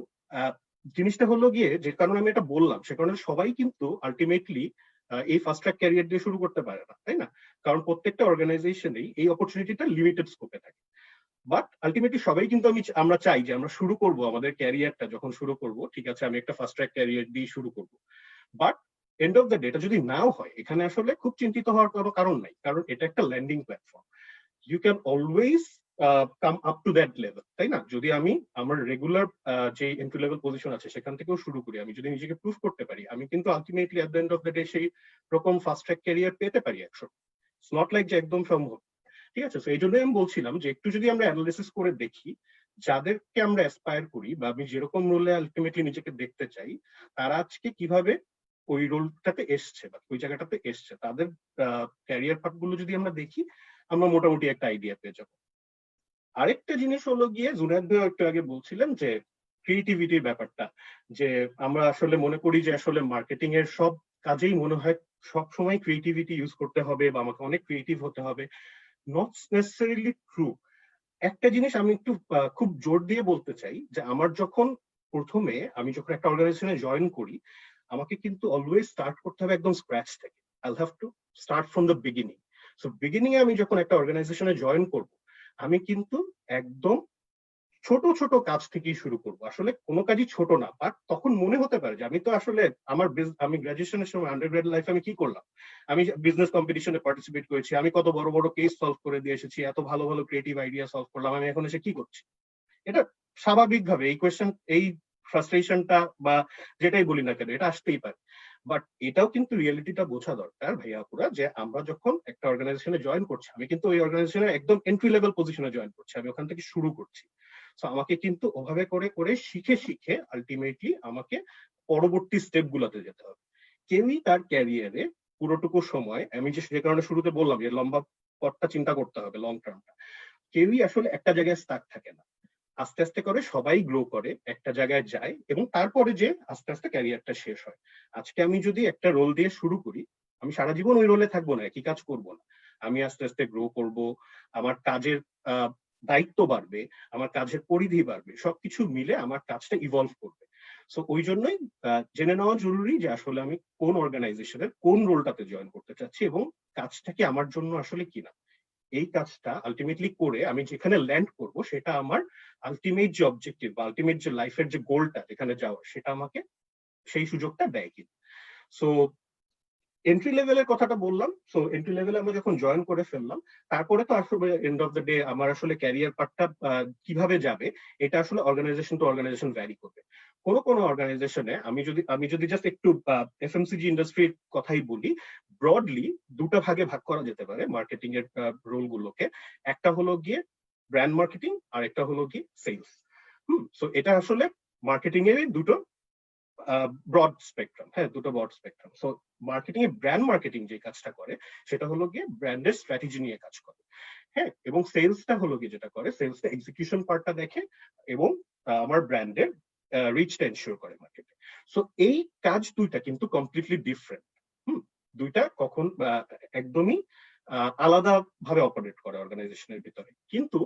জিনিসটা হলো গিয়ে যে কারণে আমি এটা বললাম সে কারণে সবাই কিন্তু আলটিমেটলি এই ফাস্ট ট্র্যাক ক্যারিয়ার দিয়ে শুরু করতে পারে না, তাই না? কারণ প্রত্যেকটা অর্গানাইজেশনেই এই অপরচুনিটিটা লিমিটেড স্কোপে থাকে। বাট আলটিমেটলি সবাই কিন্তু আমরা চাই যে আমরা শুরু করব আমাদের ক্যারিয়ারটা যখন শুরু করব, ঠিক আছে আমি একটা ফাস্ট ট্র্যাক ক্যারিয়ার দিয়ে শুরু করব, but end of the day এটা যদি নাও হয় এখানে আসলে খুব চিন্তিত হওয়ার কোনো কারণ নাই, কারণ এটা একটা landing platform. You can always come up to that level, তাই না? যদি আমি আমার রেগুলার যে এন্ট্রি লেভেল পজিশন আছে সেখান থেকেও শুরু করি, আমি যদি নিজেকে প্রুভ করতে পারি, আমি কিন্তু ultimately at the end of the day সেই রকম ফাস্ট ট্র্যাক ক্যারিয়ার পেতে পারি 100। ইটস নট লাইক যে একদম সম্ভব, ঠিক আছে? তো এই জন্যই আমি বলছিলাম যে একটু যদি আমরা অ্যানালিসিস করে দেখি যাদেরকে আমরা অ্যাসপায়ার করি বা আমি যেরকম রোলে আলটিমেটলি নিজেকে দেখতে চাই তারা আজকে কিভাবে ওই রোলটাতে এসছে বা ওই জায়গাটাতে এসছে, তাদের ক্যারিয়ার পাথ গুলো যদি আমরা দেখি আমরা মোটামুটি একটা আইডিয়া পেয়ে যাবো। আরেকটা জিনিস হলো গিয়ে জুনায়েদ ভাই একটু আগে বলছিলেন যে ক্রিয়েটিভিটির ব্যাপারটা, যে আমরা আসলে মনে করি যে আসলে মার্কেটিং এর সব কাজেই মনে হয় সব সময় ক্রিয়েটিভিটি ইউজ করতে হবে বা আমাকে অনেক ক্রিয়েটিভ হতে হবে। Not necessarily true. একটা জিনিস আমি একটু খুব জোর দিয়ে বলতে চাই যে আমার যখন আমি যখন একটা অর্গানাইজেশনে জয়েন করি, আমাকে কিন্তু অলওয়েজ স্টার্ট করতে হবে একদম স্ক্র্যাচ থেকে। I have to start from the beginning. So beginning এ আমি যখন একটা অর্গানাইজেশনে জয়েন করব, আমি কিন্তু একদম ছোট ছোট কাজ থেকেই শুরু করব। আসলে কোনো কাজই ছোট না, বাট তখন মনে হতে পারে যে আমি তো আসলে আমি গ্রাজুয়েশনের সময় আন্ডারগ্রেড লাইফে আমি কি করলাম, আমি বিজনেস কম্পিটিশনে পার্টিসিপেট করেছি, আমি কত বড় বড় কেস সলভ করে দিয়ে এসেছি, এত ভালো ভালো ক্রিয়েটিভ আইডিয়া সলভ করলাম, আমি এখন এসে কি করছি? এটা স্বাভাবিকভাবে এই কোয়েশ্চেন, এই ফ্রাস্ট্রেশনটা বা যেটাই বলি না কেন এটা আসতেই পারে। বাট এটাও কিন্তু রিয়েলিটিটা বোঝা দরকার ভাইয়াপুরা, যে আমরা যখন একটা অর্গানাইজেশনে জয়েন করছি, আমি কিন্তু ওই অর্গানাইজেশনের একদম এন্ট্রি লেভেল পজিশনে জয়েন করছি, আমি ওখান থেকে শুরু করছি। সো আমাকে কিন্তু ওভাবে করে করে শিখে আলটিমেটলি আমাকে পরবর্তী স্টেপ গুলোতে যেতে হবে। কেউই তার ক্যারিয়ারে পুরোটুকু সময়, আমি যে কারণে শুরুতে বললাম যে লম্বা পথটা চিন্তা করতে হবে, লং টার্মটা, কেউই আসলে একটা জায়গায় স্টাক থাকে না। আস্তে আস্তে করে সবাই গ্রো করে, একটা জায়গায় যায় এবং তারপরে যে আস্তে আস্তে ক্যারিয়ারটা শেষ হয়। আজকে আমি যদি একটা রোল দিয়ে শুরু করি, আমি সারা জীবন ওই রোলে থাকবো না, একই কাজ করবো না। আমি আস্তে আস্তে গ্রো করব, আমার কাজের দায়িত্ব বাড়বে, আমার কাজের পরিধি বাড়বে, সবকিছু মিলে আমার কাজটা ইভলভ করবে। সো ওই জন্যই জেনে নেওয়া জরুরি যে আসলে আমি কোন অর্গানাইজেশনের কোন রোলটাতে জয়েন করতে চাচ্ছি এবং কাজটা কি আমার জন্য আসলে কিনা। এই কাজটা আলটিমেটলি করে আমি যেখানে ল্যান্ড করব সেটা আমার আলটিমেট যে অবজেক্টিভ বা আলটিমেট যে লাইফের যে গোলটা যেখানে যাওয়ার, সেটা আমাকে সেই সুযোগটা দেয় কিনা। সো এন্ট্রি লেভেলের কথাটা বললাম, সো এন্ট্রি লেভেলে আমরা যখন জয়েন করে ফেললাম, তারপরে তো আসলে এন্ড অফ দ্য ডে আমার আসলে ক্যারিয়ার পার্টটা কিভাবে যাবে এটা আসলে অর্গানাইজেশন টু অর্গানাইজেশন ভ্যারি করবে। কোনো অর্গানাইজেশনে আমি যদি জাস্ট একটু এফএমসিজি ইন্ডাস্ট্রির কথাই বলি, ব্রডলি দুটো ভাগে ভাগ করা যেতে পারে মার্কেটিং এর রোল গুলোকে। একটা হলো গিয়ে ব্র্যান্ড মার্কেটিং, আর একটা হলো গিয়ে সেলস। সো এটা আসলে মার্কেটিং এর দুটো ব্রড স্পেকট্রাম, হ্যাঁ, দুটো ব্রড স্পেকট্রাম। সো মার্কেটিং এ ব্র্যান্ড মার্কেটিং যে কাজটা করে সেটা হলো গিয়ে ব্র্যান্ডের স্ট্র্যাটেজি নিয়ে কাজ করে, হ্যাঁ। এবং সেলসটা হলো গিয়ে যেটা করে, সেলসটা এক্সিকিউশন পার্টটা দেখে এবং আমার ব্র্যান্ডের রিচটা এনশিওর করে মার্কেটে। সো এই কাজ দুইটা কিন্তু কমপ্লিটলি ডিফারেন্ট। দুইটা কখন একদমই আলাদা ভাবে অপারেট করে অর্গানাইজেশনের ভিতরে। কিন্তু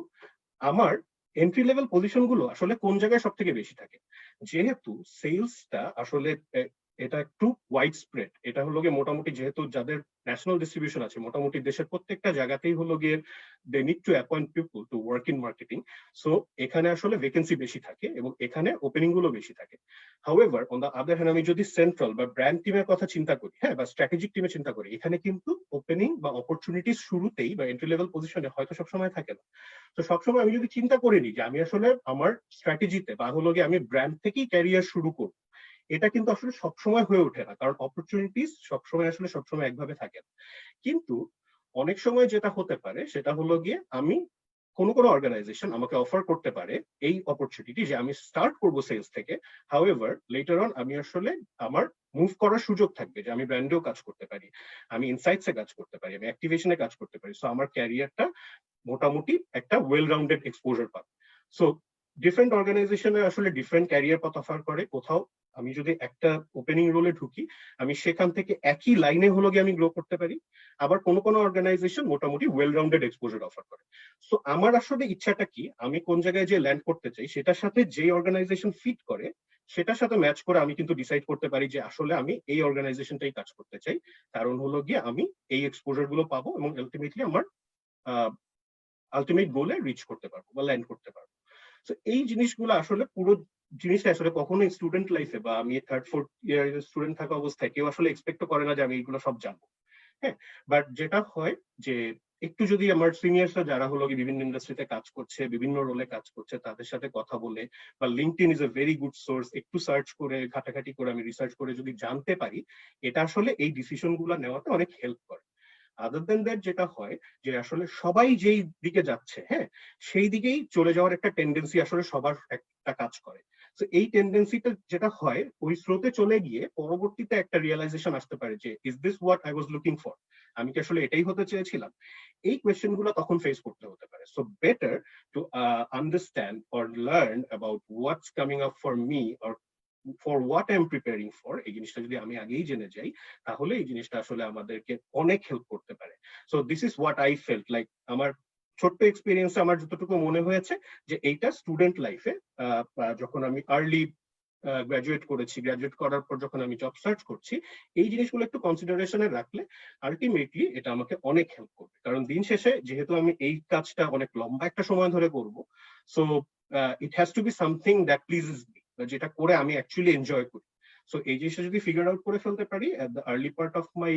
আমার এন্ট্রি লেভেল পজিশন গুলো আসলে কোন জায়গায় সব থেকে বেশি থাকে, যেহেতু সেলসটা আসলে এটা একটু ওয়াইড স্প্রেড। এটা হলো গিয়ে মোটামুটি, যেহেতু যাদের ন্যাশনাল ডিস্ট্রিবিউশন আছে, মোটামুটি দেশের প্রত্যেকটা জায়গাতেই হলো গিয়ে they need to appoint people to work in marketing. So এখানে আসলে ভ্যাকেন্সি বেশি থাকে এবং এখানে ওপেনিং গুলো বেশি থাকে। However on the other hand, আমি যদি সেন্ট্রাল বা ব্র্যান্ড টিমের কথা চিন্তা করি, হ্যাঁ, বা স্ট্র্যাটেজিক টিমে চিন্তা করি, এখানে কিন্তু ওপেনিং বা অপরচুনিটি শুরুতেই বা এন্ট্রি লেভেল পজিশনে হয়তো সবসময় থাকে না। তো সবসময় আমি যদি চিন্তা করে নিই যে আমি আসলে আমার স্ট্র্যাটেজিতে বা হলো গিয়ে আমি ব্র্যান্ড থেকেই ক্যারিয়ার শুরু করব, এটা কিন্তু আসলে সবসময় হয়ে ওঠে না, কারণ অপরচুনিটিস সবসময় একভাবে থাকে না। কিন্তু অনেক সময় যেটা হতে পারে সেটা হলো গিয়ে আমি কোনো অর্গানাইজেশন আমাকে অফার করতে পারে এই অপরচুনিটি যে আমি স্টার্ট করব সেলস থেকে। হাউএভার লেটার অন আমি আসলে আমার মুভ করার সুযোগ থাকবে, যে আমি ব্র্যান্ডেও কাজ করতে পারি, আমি ইনসাইটসে কাজ করতে পারি, আমি অ্যাক্টিভেশনে কাজ করতে পারি। সো আমার ক্যারিয়ারটা মোটামুটি একটা ওয়েল রাউন্ডেড এক্সপোজার পাবে। সো ডিফারেন্ট অর্গানাইজেশনে আসলে ডিফারেন্ট ক্যারিয়ার পথ অফার করে। কোথাও আমি যদি একটা ওপেনিং রোলে ঢুকি, আমি সেখান থেকে একই লাইনে হলো গিয়ে আমি গ্রো করতে পারি। আবার কোনো অর্গানাইজেশন মোটামুটি ওয়েল রাউন্ডেড এক্সপোজার অফার করে। সো আমার আসলে ইচ্ছাটা কি, আমি কোন জায়গায় যে ল্যান্ড করতে চাই সেটার সাথে যে অর্গানাইজেশন ফিট করে সেটার সাথে ম্যাচ করে আমি কিন্তু ডিসাইড করতে পারি যে আসলে আমি এই অর্গানাইজেশনটাই কাজ করতে চাই। কারণ হলো গিয়ে আমি এই এক্সপোজার গুলো পাবো এবং আলটিমেটলি আমার আলটিমেট গোলে রিচ করতে পারবো বা ল্যান্ড করতে পারবো। তো এই জিনিসগুলো আসলে পুরো জিনিসটা আসলে কখনোই স্টুডেন্ট লাইফে বা আমি থার্ড ফোর্থ ইয়ার স্টুডেন্ট থাকা অবস্থায় কেউ আসলে এক্সপেক্ট করে না যে আমি এইগুলো সব জানবো, হ্যাঁ। বাট যেটা হয় যে একটু যদি আমার সিনিয়রসরা যারা হলো বিভিন্ন ইন্ডাস্ট্রিতে কাজ করছে, বিভিন্ন রোলে কাজ করছে, তাদের সাথে কথা বলে, বা LinkedIn is a very good source, একটু সার্চ করে ঘাটাঘাটি করে আমি রিসার্চ করে যদি জানতে পারি, এটা আসলে এই ডিসিশন গুলো নেওয়াতে অনেক হেল্প করে। আদার দেন দ্যাট যেটা হয় যে আসলে সবাই যেই দিকে যাচ্ছে, হ্যাঁ, সেই দিকেই চলে যাওয়ার একটা টেন্ডেন্সি আসলে সবার একটা কাজ করে। তো এই টেন্ডেন্সিটা যেটা হয়, ওই স্রোতে চলে গিয়ে পরবর্তীতে একটা রিয়েলাইজেশন আসতে পারে যে is this what I was looking for, আমি কি আসলে এটাই হতে চেয়েছিলাম। এই কোয়েশ্চেন গুলো তখন ফেস করতে হতে পারে। So better to understand or learn about what's coming up for me or for what I am preparing for, এই জিনিসটা যদি আমি আগেই জেনে যাই, তাহলে এই জিনিসটা আসলে আমাদেরকে অনেক হেল্প করতে পারে। So this is what I felt like. আমার ছোট্ট এক্সপিরিয়েন্স আমার যতটুকু মনে হয়েছে যে এইটা স্টুডেন্ট লাইফে যখন আমি আর্লি গ্রাজুয়েট করেছি, গ্রাজুয়েট করার পর যখন আমি জব সার্চ করছি, এই জিনিসগুলো একটু কনসিডারেশনে রাখলে আলটিমেটলি এটা আমাকে অনেক হেল্প করবে। কারণ দিন শেষে যেহেতু আমি এই কাজটা অনেক লম্বা একটা সময় ধরে করব, so it has to be something that pledges me, যেটা করে আমি অ্যাকচুয়ালি এনজয় করি। সো এই জিনিসটা যদি ফিগার আউট করে ফেলতে পারি at the early part of my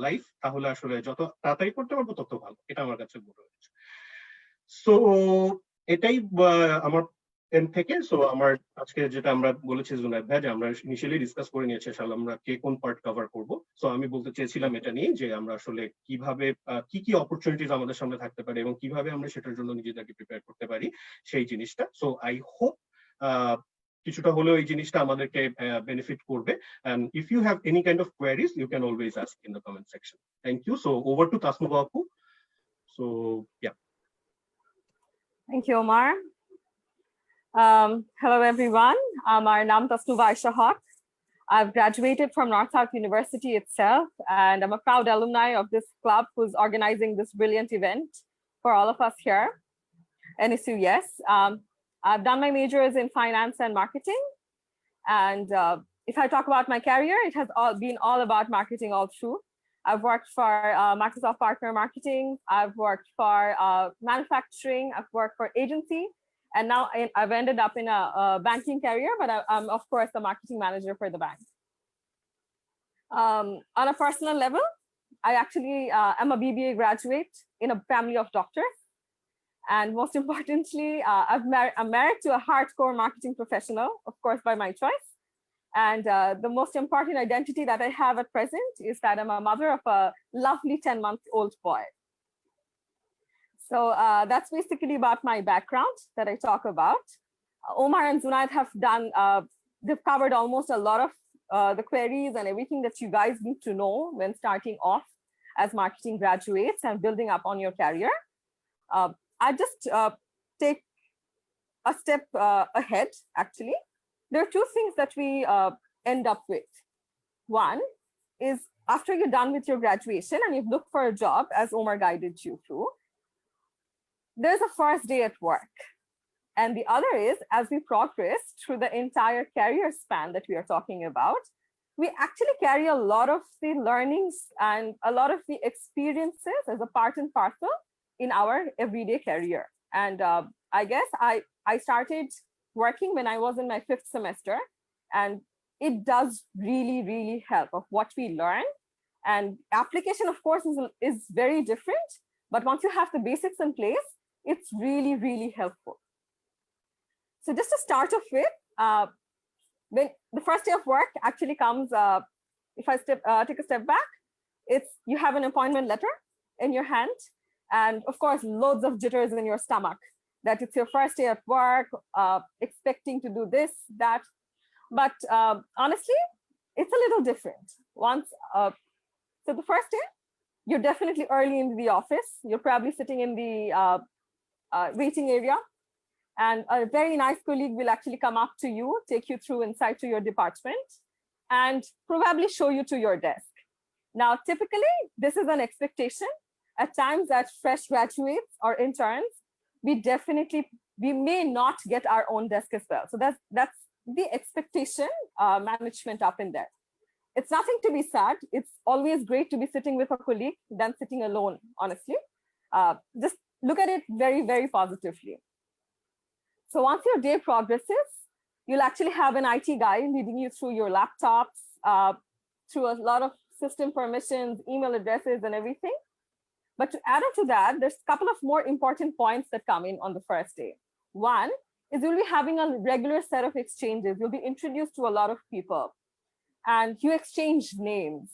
life, তাহলে আসলে যত তাড়াতাড়ি করতে পারবো তত ভালো, এটা আমার কাছে মনে হয়েছে। সো এটাই আমার এন্ড থেকে। সো আমার আজকে যেটা আমরা বলেছি জুনায়েদ ভাই, যে আমরা ইনিশিয়ালি ডিসকাস করে নিয়েছি আসলে আমরা কে কোন পার্ট কভার করব। সো আমি বলতে চেয়েছিলাম এটা নিয়ে যে আমরা আসলে কিভাবে কি অপরচুনিটিস আমাদের সামনে থাকতে পারে এবং কিভাবে আমরা সেটার জন্য নিজেদেরকে প্রিপেয়ার করতে পারি সেই জিনিসটা। সো আই হোপ কিছুটা হলেও এই জিনিসটা আমাদেরকে বেনিফিট করবে। And if you have any kind of queries, you can always ask in the comment section. Thank you. So over to Tasnuba Apu. So yeah. Thank you, Omar. Hello, everyone. My name is Tasnuba Aisha Haq. I've graduated from North South University itself, and I'm a proud alumni of this club who's organizing this brilliant event for all of us here. NSU, yes. I've done my majors in finance and marketing. And if I talk about my career, it has been all about marketing all through. I've worked for Microsoft Partner Marketing. I've worked for manufacturing. I've worked for agency. And now I've ended up in a banking career, but I'm, of course, the marketing manager for the bank. On a personal level, I actually am a BBA graduate in a family of doctors. And most importantly, I'm married to a hardcore marketing professional, of course, by my choice. And the most important identity that I have at present is that I'm a mother of a lovely 10-month-old boy. So that's basically about my background that I talk about. Omar and Zunaid have done, they've covered almost a lot of the queries and everything that you guys need to know when starting off as marketing graduates and building up on your career. I just take a step ahead, actually. There are two things that we end up with. One is after you're done with your graduation and you've looked for a job, as Omar guided you through, there's a first day at work. And the other is, as we progress through the entire career span that we are talking about, we actually carry a lot of the learnings and a lot of the experiences as a part and parcel in our everyday career. And I guess I started working when I was in my 5th semester, and it does really, really help of what we learn. And application, of course, is very different, but once you have the basics in place, it's really, really helpful. So just to start off with, when the first day of work actually comes, if I take a step back, it's you have an appointment letter in your hand, and of course, loads of jitters in your stomach that it's your first day at work, expecting to do this, that. But honestly, it's a little different. So the first day, you're definitely early into the office. You're probably sitting in the waiting area, and a very nice colleague will actually come up to you, take you through inside to your department, and probably show you to your desk. Now, typically, this is an expectation. At times, as fresh graduates or interns, we may not get our own desk as well. So that's the expectation management up in there. It's nothing to be sad. It's always great to be sitting with a colleague than sitting alone, honestly. Just look at it very, very positively. So once your day progresses, you'll actually have an IT guy leading you through your laptops, through a lot of system permissions, email addresses, and everything. But to add on to that, there's a couple of more important points that come in on the first day. One is you'll be having a regular set of exchanges. You'll be introduced to a lot of people, and you exchange names.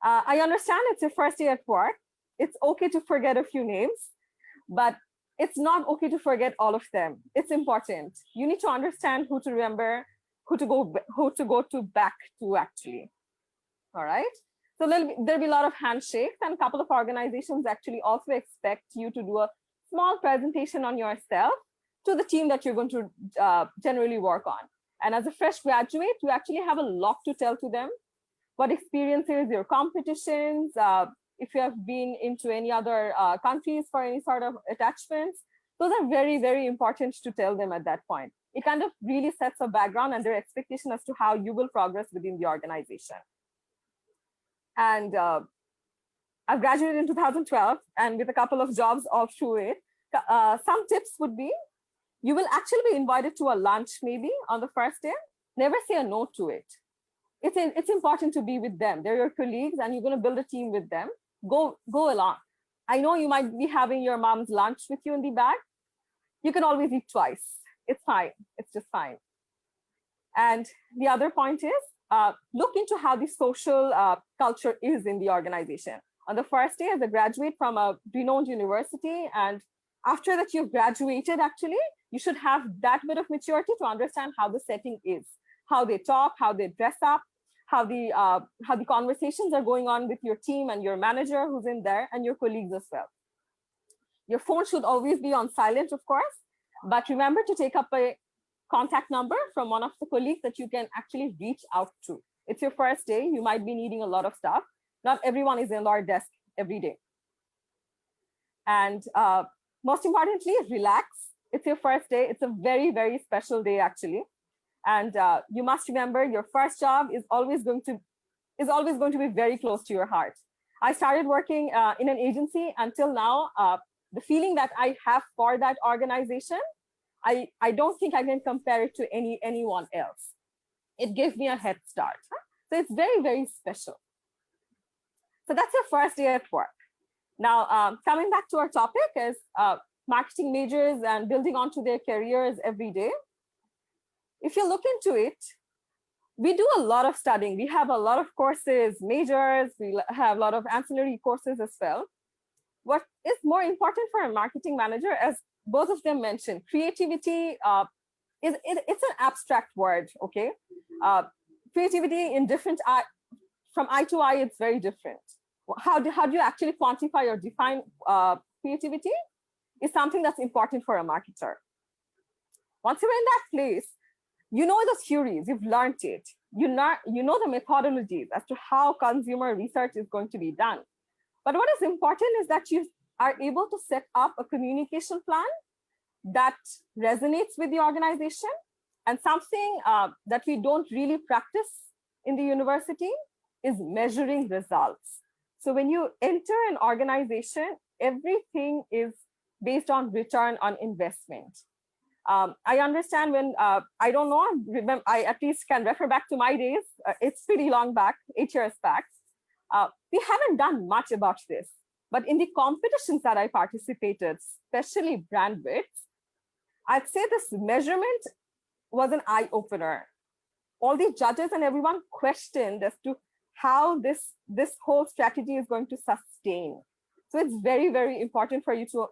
I understand it's your first day at work. It's okay to forget a few names, but it's not okay to forget all of them. It's important. You need to understand who to remember, who to go to back to actually. All right. So there'll be a lot of handshakes, and a couple of organizations actually also expect you to do a small presentation on yourself to the team that you're going to generally work on. And as a fresh graduate, you actually have a lot to tell to them. What experiences, your competitions, if you have been into any other countries for any sort of attachments, those are very, very important to tell them at that point. It kind of really sets a background and their expectation as to how you will progress within the organization. And I've graduated in 2012, and with a couple of jobs all through it, some tips would be, you will actually be invited to a lunch maybe on the first day. Never say a no to it. It's important to be with them. They're your colleagues, and you're going to build a team with them. Go along. I know you might be having your mom's lunch with you in the bag. You can always eat twice. It's fine. It's just fine. And the other point is, look into how the social culture is in the organization. On the first day, as a graduate from a renowned university, and after that you've graduated, actually, you should have that bit of maturity to understand how the setting is, how they talk, how they dress up, how the conversations are going on with your team and your manager who's in there, and your colleagues as well. Your phone should always be on silent, of course, but remember to take up a contact number from one of the colleagues that you can actually reach out to. It's your first day. You might be needing a lot of stuff. Not everyone is in our desk every day. And most importantly, relax. It's your first day. It's a very, very special day, actually. And you must remember your first job is always going to be very close to your heart. I started working in an agency until now. The feeling that I have for that organization, I don't think I can compare it to anyone else. It gave me a head start. So it's very, very special. So that's your first day at work. Now, coming back to our topic is marketing majors and building onto their careers every day. If you look into it, we do a lot of studying. We have a lot of courses, majors, we have a lot of ancillary courses as well. What is more important for a marketing manager, as both of them mentioned, creativity it's an abstract word, okay? Creativity in different from eye to eye, it's very different. How do you actually quantify or define creativity is something that's important for a marketer. Once you're in that place, you know the theories, you've learned it. You know the methodologies as to how consumer research is going to be done. But what is important is that you are able to set up a communication plan that resonates with the organization, and something that we don't really practice in the university is measuring results. So when you enter an organization, everything is based on return on investment. I understand when, I don't know, remember, I at least can refer back to my days. It's pretty long back, 8 years back. We haven't done much about this, but in the competitions that I participated, especially Brandwidth, I'd say this measurement was an eye opener. All the judges and everyone questioned as to how this whole strategy is going to sustain. So it's very, very important for you to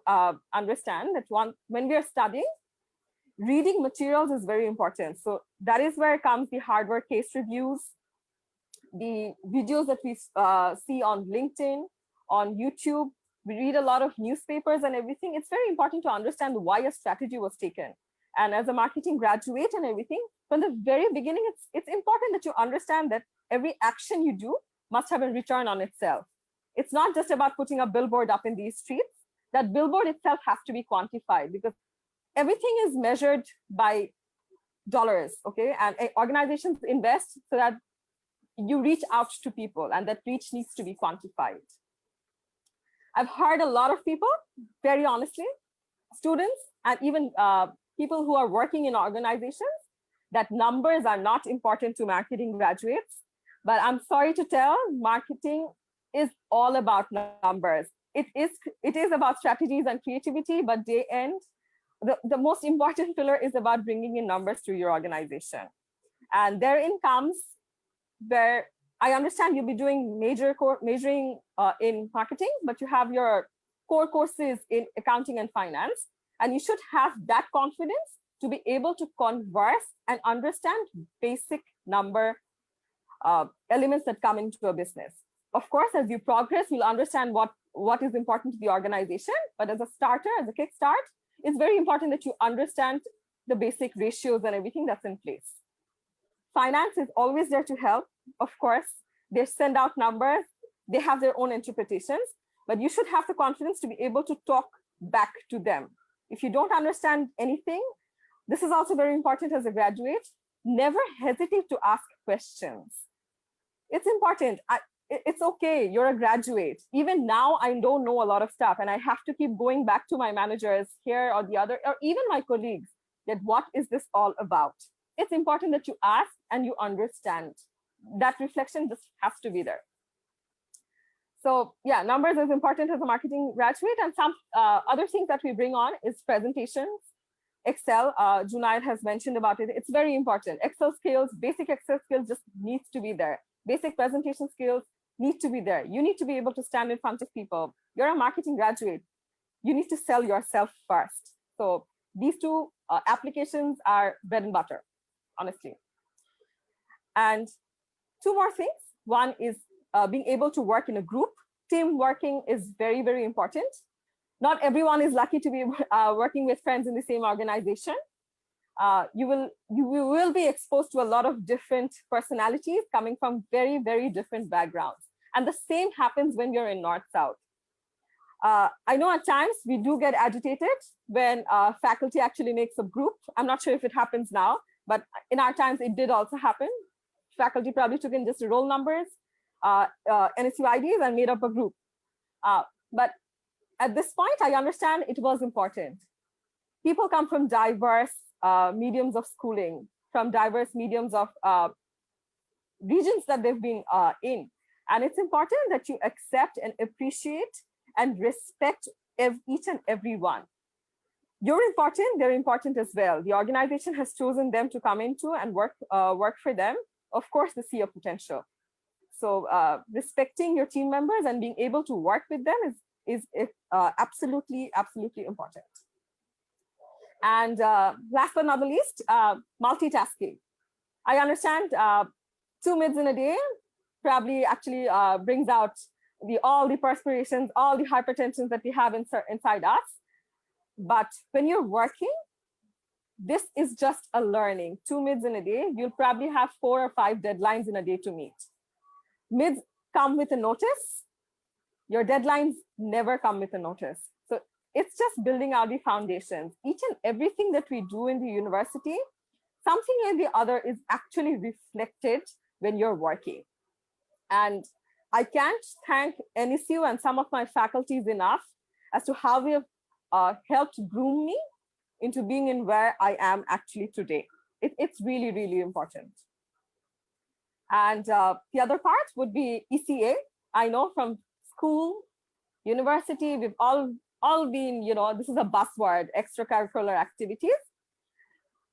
understand that when we are studying, reading materials is very important. So that is where comes the hardware case reviews, the videos that we see on LinkedIn, on YouTube. We read a lot of newspapers and everything. It's very important to understand why a strategy was taken. And as a marketing graduate and everything, from the very beginning, it's important that you understand that every action you do must have a return on itself. It's not just about putting a billboard up in these streets. That billboard itself has to be quantified, because everything is measured by dollars, okay? And organizations invest so that you reach out to people, and that reach needs to be quantified. I've heard a lot of people, very honestly, students and even people who are working in organizations, that numbers are not important to marketing graduates. But I'm sorry to tell, marketing is all about numbers. It is about strategies and creativity, but day end, the most important pillar is about bringing in numbers to your organization. And therein comes where I understand you'll be doing majoring in marketing, but you have your core courses in accounting and finance, and you should have that confidence to be able to converse and understand basic number elements that come into a business. Of course, as you progress, you'll understand what is important to the organization, but as a starter, as a kickstart, it's very important that you understand the basic ratios and everything that's in place. Finance is always there to help. Of course, they send out numbers, they have their own interpretations, but you should have the confidence to be able to talk back to them. If you don't understand anything, this is also very important as a graduate, never hesitate to ask questions. It's important. It's okay, you're a graduate. Even now, I don't know a lot of stuff, and I have to keep going back to my managers here or the other, or even my colleagues, that what is this all about? It's important that you ask and you understand. That reflection just has to be there. So yeah, numbers is important as a marketing graduate, and some other things that we bring on is presentations. Excel, Junaid has mentioned about it. It's very important. Excel skills, basic Excel skills just needs to be there. Basic presentation skills need to be there. You need to be able to stand in front of people. You're a marketing graduate. You need to sell yourself first. So these two applications are bread and butter, honestly. And two more things. One is being able to work in a group. Team working is very, very important. Not everyone is lucky to be working with friends in the same organization. You will be exposed to a lot of different personalities coming from very, very different backgrounds. And the same happens when you're in North-South. I know at times we do get agitated when faculty actually makes a group. I'm not sure if it happens now, but in our times it did also happen. Faculty probably took in just roll numbers, NSU IDs, and made up a group. But at this point, I understand it was important. People come from diverse mediums of schooling, from diverse mediums of regions that they've been in. And it's important that you accept and appreciate and respect each and every one. You're important, they're important as well. The organization has chosen them to come into and work for them. Of course, they see a potential. So respecting your team members and being able to work with them is absolutely important. And last but not the least, multitasking. I understand 2 mids in a day probably actually brings out all the perspirations, all the hypertensions that we have inside us. But when you're working, this is just a learning. 2 mids in a day, you'll probably have 4 or 5 deadlines in a day to meet. Mids come with a notice. Your deadlines never come with a notice. So it's just building out the foundations. Each and everything that we do in the university, something or the other is actually reflected when you're working. And I can't thank NSU and some of my faculties enough as to how they have helped groom me into being in where I am actually today. It's really, really important. And the other part would be ECA. I know from school, university, we've all been, this is a buzzword, extracurricular activities.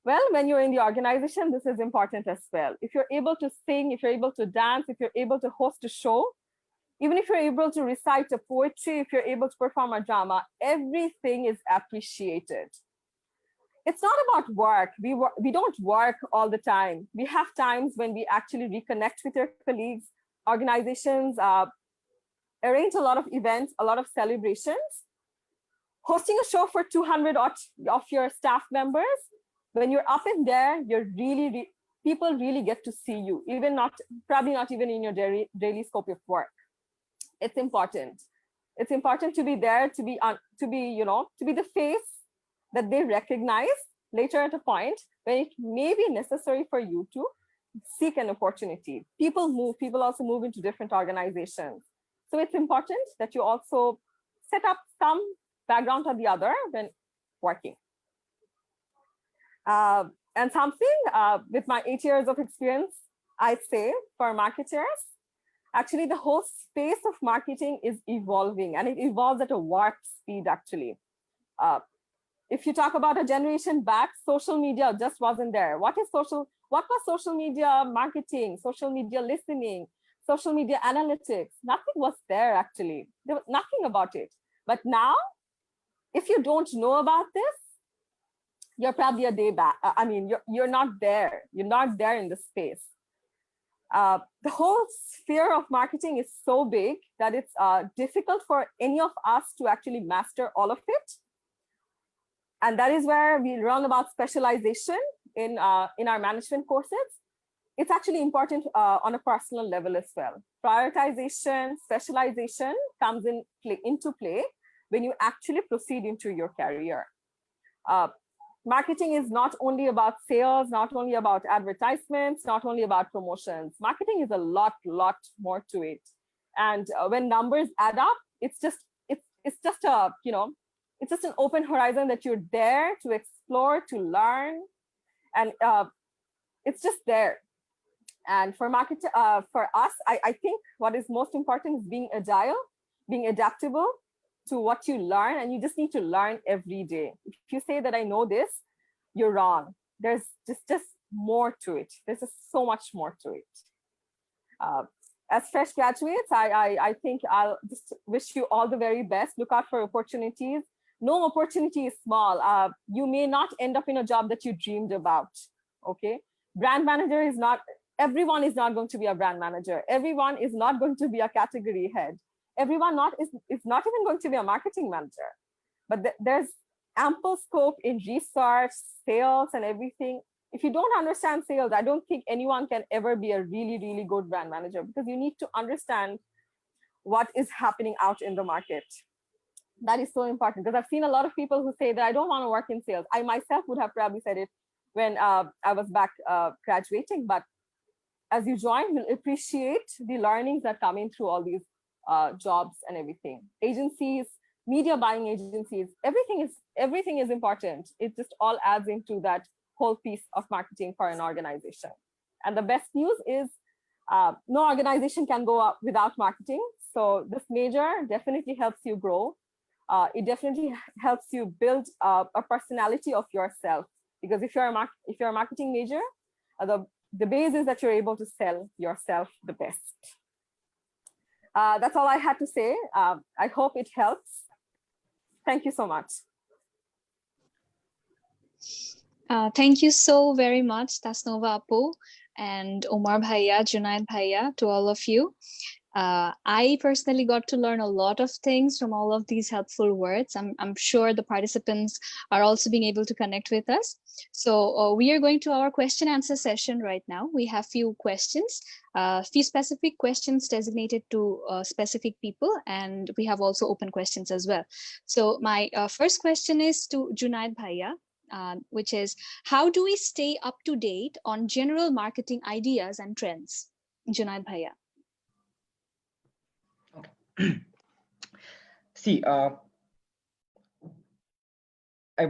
Well, when you're in the organization, this is important as well. If you're able to sing, if you're able to dance, if you're able to host a show, even if you're able to recite a poetry, if you're able to perform a drama, everything is appreciated. It's not about work. We don't work all the time. We have times when we actually reconnect with your colleagues. Organizations arrange a lot of events, a lot of celebrations. Hosting a show for 200 of your staff members, when you're up in there, you're people really get to see you, probably not even in your daily scope of work. It's important. It's important to be there, to be the face that they recognize later at a point when it may be necessary for you to seek an opportunity. People also move into different organizations. So it's important that you also set up some background or the other when working. And something with my 8 years of experience, I'd say for marketers, actually the whole space of marketing is evolving, and it evolves at a warp speed actually. If you talk about a generation back, social media just wasn't there. What was social media marketing, social media listening, social media analytics? Nothing was there actually. There was nothing about it. But now, if you don't know about this, you're probably a day back. You're not there. You're not there in the space. The whole sphere of marketing is so big that it's difficult for any of us to actually master all of it. And that is where we learn about specialization in our management courses. It's actually important on a personal level as well. Prioritization, specialization comes into play when you actually proceed into your career. Marketing is not only about sales, not only about advertisements, not only about promotions. Marketing is a lot more to it. And when numbers add up, it's just an open horizon that you're there to explore, to learn, and it's just there. And for us, I think what is most important is being agile, being adaptable to what you learn, and you just need to learn every day. If you say that I know this, you're wrong. There's just more to it. There's just so much more to it. As fresh graduates, I think I'll just wish you all the very best. Look out for opportunities. No opportunity is small. You may not end up in a job that you dreamed about, okay? Brand manager everyone is not going to be a brand manager. Everyone is not going to be a category head. Everyone is not even going to be a marketing manager. But there's ample scope in research, sales, and everything. If you don't understand sales, I don't think anyone can ever be a really, really good brand manager, because you need to understand what is happening out in the market. That is so important, because I've seen a lot of people who say that I don't want to work in sales. I myself would have probably said it when I was back graduating, but as you join, you'll appreciate the learnings that come in through all these jobs and everything. Agencies, media buying agencies, everything is important. It just all adds into that whole piece of marketing for an organization. And the best news is no organization can go up without marketing. So this major definitely helps you grow. It definitely helps you build a personality of yourself, because if you're a marketing major, the base is that you're able to sell yourself the best. That's all I had to say. I hope it helps. Thank you so much. Thank you so very much, Tasnova Apu and Omar Bhaiya, Junaid Bhaiya, to all of you. I personally got to learn a lot of things from all of these helpful words. I'm sure the participants are also being able to connect with us. So we are going to our question answer session right now. We have few questions, few specific questions designated to specific people, and we have also open questions as well. So my first question is to Junaid Bhaiya, which is, how do we stay up to date on general marketing ideas and trends? Junaid Bhaiya. See, I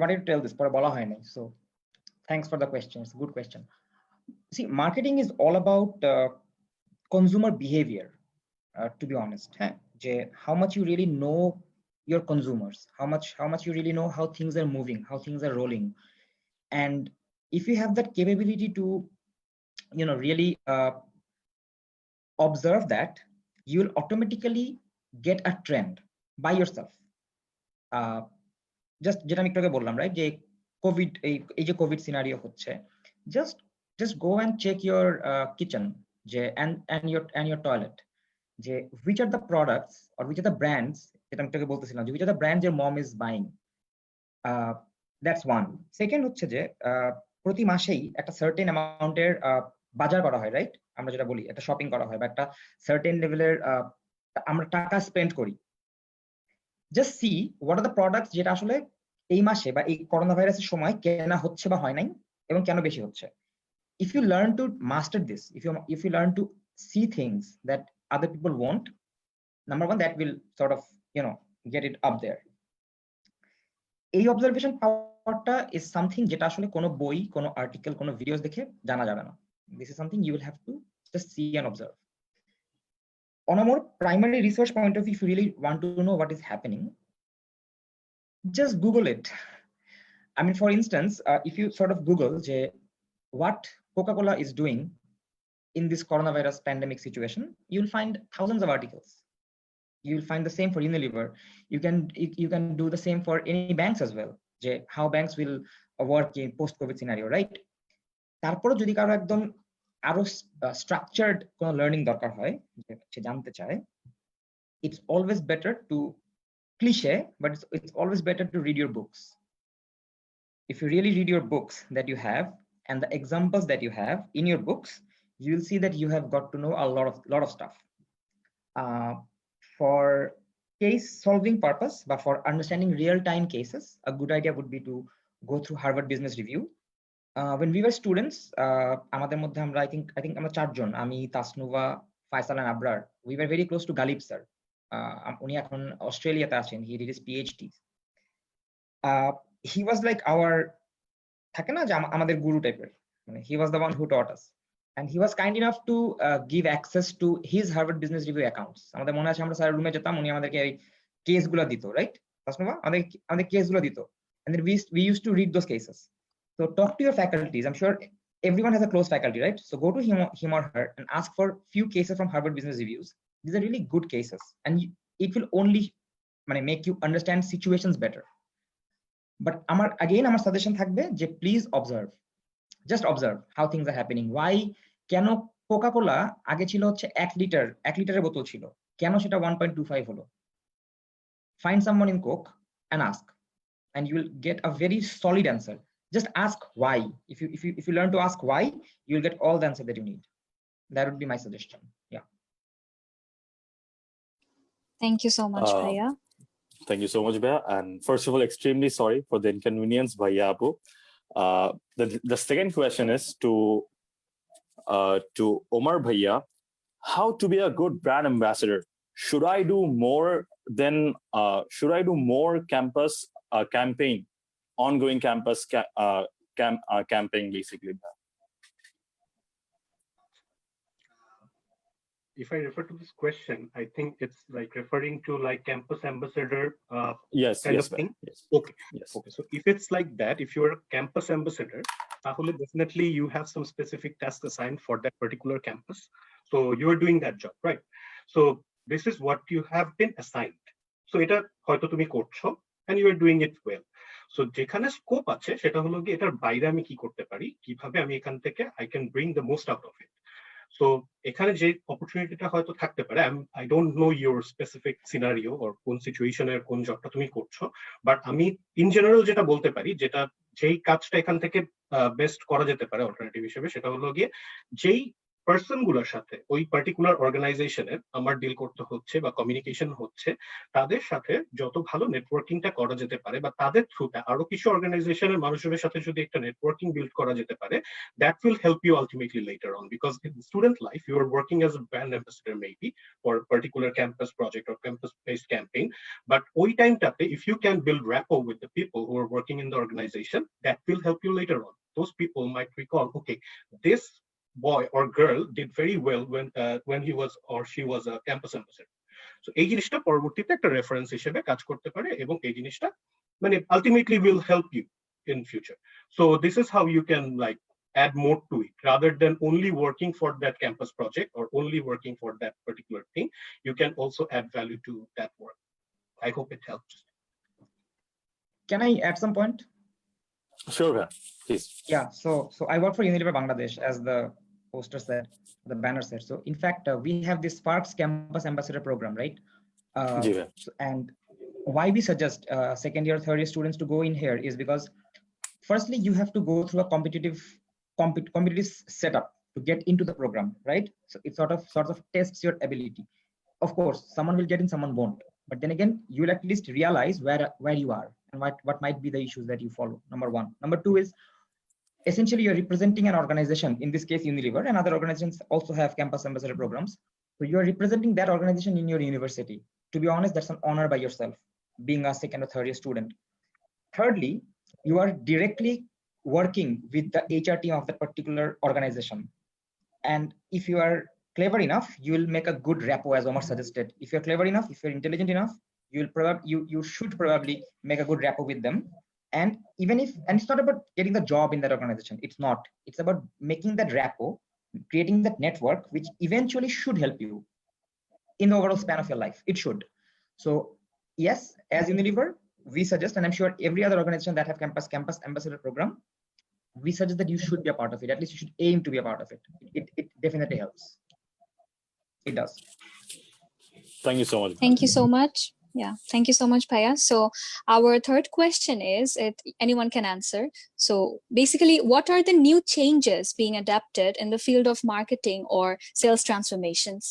wanted to tell this, but bola hoy nai. So thanks for the question. It's a good question. See, marketing is all about consumer behavior, to be honest. How much you really know your consumers, how much you really know how things are moving, how things are rolling. And if you have that capability to, really observe that, you will automatically get a trend by yourself. Just যেটা আমি একটু আগে বললাম, right, যে Covid এই যে Covid scenario হচ্ছে, just go and check your kitchen and your toilet, যে which are the products or which are the brands, যেটা আমি একটু আগে বলতেছিলাম, যে which are the brands your mom is buying. That's one. Second হচ্ছে যে প্রতি মাসেই একটা সার্টেন অ্যামাউন্টের বাজার করা হয়, রাইট? আমরা যেটা বলি একটা শপিং করা হয় বা একটা সার্টেন লেভেলের আমরা টাকা স্পেন্ড করি। Just see what are the products যেটা আসলে এই মাসে বা এই করোনা ভাইরাসের সময় কেনা হচ্ছে বা হয় নাই এবং কেন বেশি হচ্ছে। If you learn to master this, if you learn to see things that other people want, number one, that will sort of get it up there. এই অবজারভেশন পাওয়ারটা is something যেটা আসলে কোনো বই, কোনো আর্টিকেল, কোনো ভিডিওস দেখে জানা যাবে না। This is something you will have to just see and observe. On a more primary research point of view, if you really want to know what is happening, just Google it. I mean, for instance, if you sort of Google what Coca-Cola is doing in this coronavirus pandemic situation, you'll find thousands of articles. You'll find the same for Unilever. You can do the same for any banks as well. How banks will work in post-COVID scenario, right? তারপরে যদি কারো একদম আরো structured কোনো learning দরকার হয়, সে জানতে চায়, it's always better to cliche, but it's always better to read your books. If you really read your books that you have and the examples that you have in your books, you will see that you have got to know a lot of stuff. For case solving purpose, but for understanding real-time cases, a good idea would be to go through Harvard Business Review. When we were students, আমাদের মধ্যে আমরা I think আমরা চারজন, আমি, Tasnuva, Faisal and Abrar, we were very close to Galip sir. উনি এখন অস্ট্রেলিয়াতে আছেন, he did his PhD. He was like our থাকে না যে আমাদের গুরু টাইপের, মানে he was the one who taught us, and he was kind enough to give access to his Harvard Business Review accounts. আমাদের মনে আছে আমরা স্যারের রুমে যেতাম, উনি আমাদেরকে এই কেসগুলো দিত, রাইট তাসনুভা? আমাদের কেসগুলো দিত, and then we used to read those cases. So talk to your faculties. I'm sure everyone has a close faculty, right? So go to him or her and ask for few cases from Harvard Business Reviews. These are really good cases, and it will only make you understand situations better. But আমার suggestion থাকবে যে please observe, just observe how things are happening. Why কেন Coca-Cola আগে ছিল হচ্ছে 1 লিটারের বোতল ছিল, কেন সেটা 1.25 হলো? Find someone in Coke and ask, and you will get a very solid answer. Just ask why. If you learn to ask why, you will get all the answer that you need. That would be my suggestion. Yeah. Thank you so much, Bhaiya. Thank you so much, Bhaiya. And first of all, extremely sorry for the inconvenience, Bhaiya Apu. The second question is to Omar Bhaiya. How to be a good brand ambassador? Should I do more campus campaign, ongoing campus campaign, basically? if I refer to this question, I think it's like referring to like campus ambassador Yes, kind yes, of thing. yes, Okay. yes. Okay. So if it's like that, if you're a campus ambassador, definitely you have some specific tasks assigned for that particular campus. So you're doing that job, right? So this is what you have been assigned. So এটা হয়তো তুমি করছো and you are doing it well. So যেখানে scope আছে সেটা হলো কি এটার বাইরে আমি কি করতে পারি, কিভাবে আমি এখান থেকে I can bring the most out of it. So এখানে যে অপরচুনিটিটা হয়তো থাকতে পারে, I don't know your specific scenario or কোন সিচুয়েশনের কোন জবটা তুমি করছো, বাট আমি ইন জেনারেল যেটা বলতে পারি, যেটা যেই কাজটা এখান থেকে বেস্ট করা যেতে পারে অল্টারনেটিভ হিসেবে, সেটা হলো গিয়ে যেই পার্সন গুলোর সাথে ওই পার্টিকুলার অর্গানাইজেশনের আমার ডিল করতে হচ্ছে বা কমিউনিকেশন হচ্ছে, তাদের সাথে যত ভালো নেটওয়ার্কিংটা করা যেতে পারে বা তাদের থ্রুতে আরো কিছু অর্গানাইজেশনের মানুষের সাথে যদি একটা নেটওয়ার্কিং বিল্ড করা যেতে পারে, that will help you ultimately later on, because in student life you are working as a brand ambassador maybe for a particular campus project or campus based campaign, but ওই টাইমটাতে if you can build rapport with the people who are working in the organization, that will help you later on. Those people might recall, okay, this boy or girl did very well when he was or she was a campus ambassador. So এই জিনিসটা পরবর্তীতে একটা reference হিসেবে কাজ করতে পারে এবং এই জিনিসটা মানে ultimately will help you in future. So this is how you can like add more to it, rather than only working for that campus project or only working for that particular thing. You can also add value to that work. I hope it helps. Can I add some point? Sure, please. Yeah, so I work for Unilever Bangladesh, as the poster said, the banner said. So in fact, we have this Sparks Campus Ambassador program, right? And why we suggest second year, third year students to go in here is because firstly, you have to go through a competitive setup to get into the program, right? So it sort of tests your ability. Of course, someone will get in, someone won't. But then again, you will at least realize where you are and what might be the issues that you follow. Number one. Number two is essentially you're representing an organization, in this case Unilever, and other organizations also have campus ambassador programs. So you're representing that organization in your university. To be honest, that's an honor by yourself, being a second or third year student. Thirdly, you are directly working with the HR team of that particular organization. And if you are clever enough, you will make a good rapport, as Omar suggested. If you're clever enough, if you're intelligent enough, you should probably make a good rapport with them. And it's not about getting the job in that organization. It's not. It's about making that rapport, creating that network, which eventually should help you in the overall span of your life. It should. So yes, as Unilever, we suggest, and I'm sure every other organization that have campus ambassador program, we suggest that you should be a part of it. At least you should aim to be a part of it. It definitely helps. It does. Thank you so much. Thank you so much. Yeah, thank you so much, Paya. So our third question is, anyone can answer. So basically, what are the new changes being adapted in the field of marketing or sales transformations?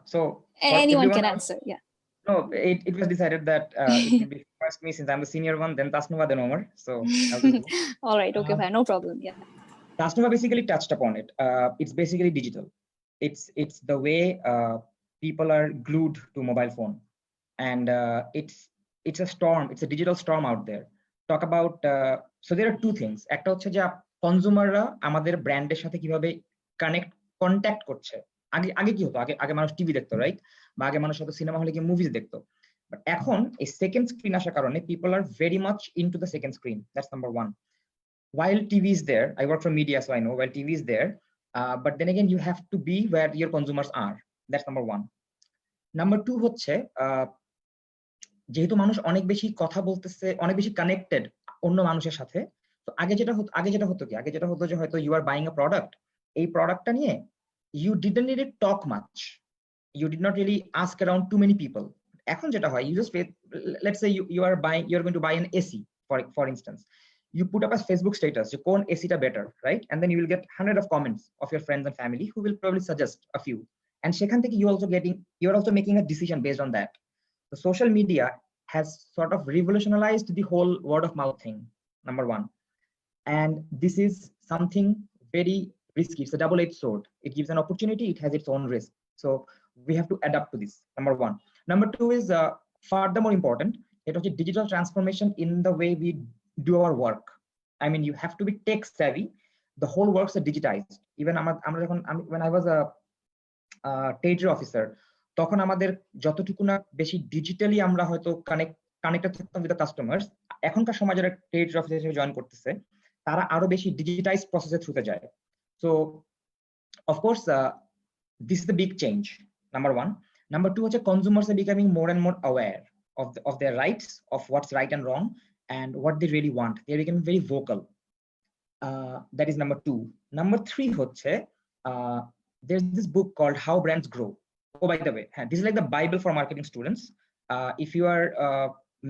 So anyone can answer. Yeah. No, it was decided that it will be first me, since I'm the senior one, then Tasnuva, then Omar. So all right, okay, fine, no problem. Yeah. Tasnuva basically touched upon it. It's basically digital. It's the way people are glued to mobile phone, and it's a storm. It's a digital storm out there. Talk about so there are two things. একটা হচ্ছে যে কনজিউমাররা আমাদের ব্র্যান্ডের সাথে কিভাবে contact করছে। আগে কি হতো, আগে মানুষ টিভি দেখতো, রাইট? বা আগে মানুষ হয়তো সিনেমা হলে গিয়ে মুভিজ দেখতো। বাট এখন এই সেকেন্ড স্ক্রিন আসার কারণে people are very much into the second screen. That's number one. While TV is there, I work for media, so I know, while TV is there, but then again you have to be where your consumers are. That's number one. Number two হচ্ছে যেহেতু মানুষ অনেক বেশি কথা বলতেছে, অনেক বেশি connected অন্য মানুষের সাথে, তো আগে যেটা হতো যে হয়তো you are buying a product, এই প্রোডাক্টটা নিয়ে you didn't really talk much, you did not really ask around too many people. এখন যেটা হয়, you just let's say you're going to buy an AC for instance, you put up a Facebook status, যে কোন ACটা better, right? And then you will get hundreds of comments of your friends and family who will probably suggest a few, and সেখান থেকে you're also making a decision based on that. The social media has sort of revolutionized the whole word of mouth thing, number one, and this is something very risky. It's a double-edged sword. It gives an opportunity, it has its own risk. So we have to adapt to this, number one. Number two is furthermore important, it was a digital transformation in the way we do our work. I mean, you have to be tech savvy. The whole works are digitized. Even when I was a trade officer, তখন আমাদের যতটুকু না বেশি digitally আমরা হয়তো connected থাকতাম with the customers, এখনকার সময় যারা ট্রেড অফিসার হিসেবে জয়েন করতেছে তারা আরো বেশি ডিজিটাইজ প্রসেসের থ্রুতে যায়। So of course this is the big change, number one. Number two, consumers are becoming more and more aware of their rights, of what's right and wrong, and what they really want. They're becoming very vocal. That is number two. Number three, there's this book called How Brands Grow. Oh, by the way, this is like the Bible for marketing students. If you are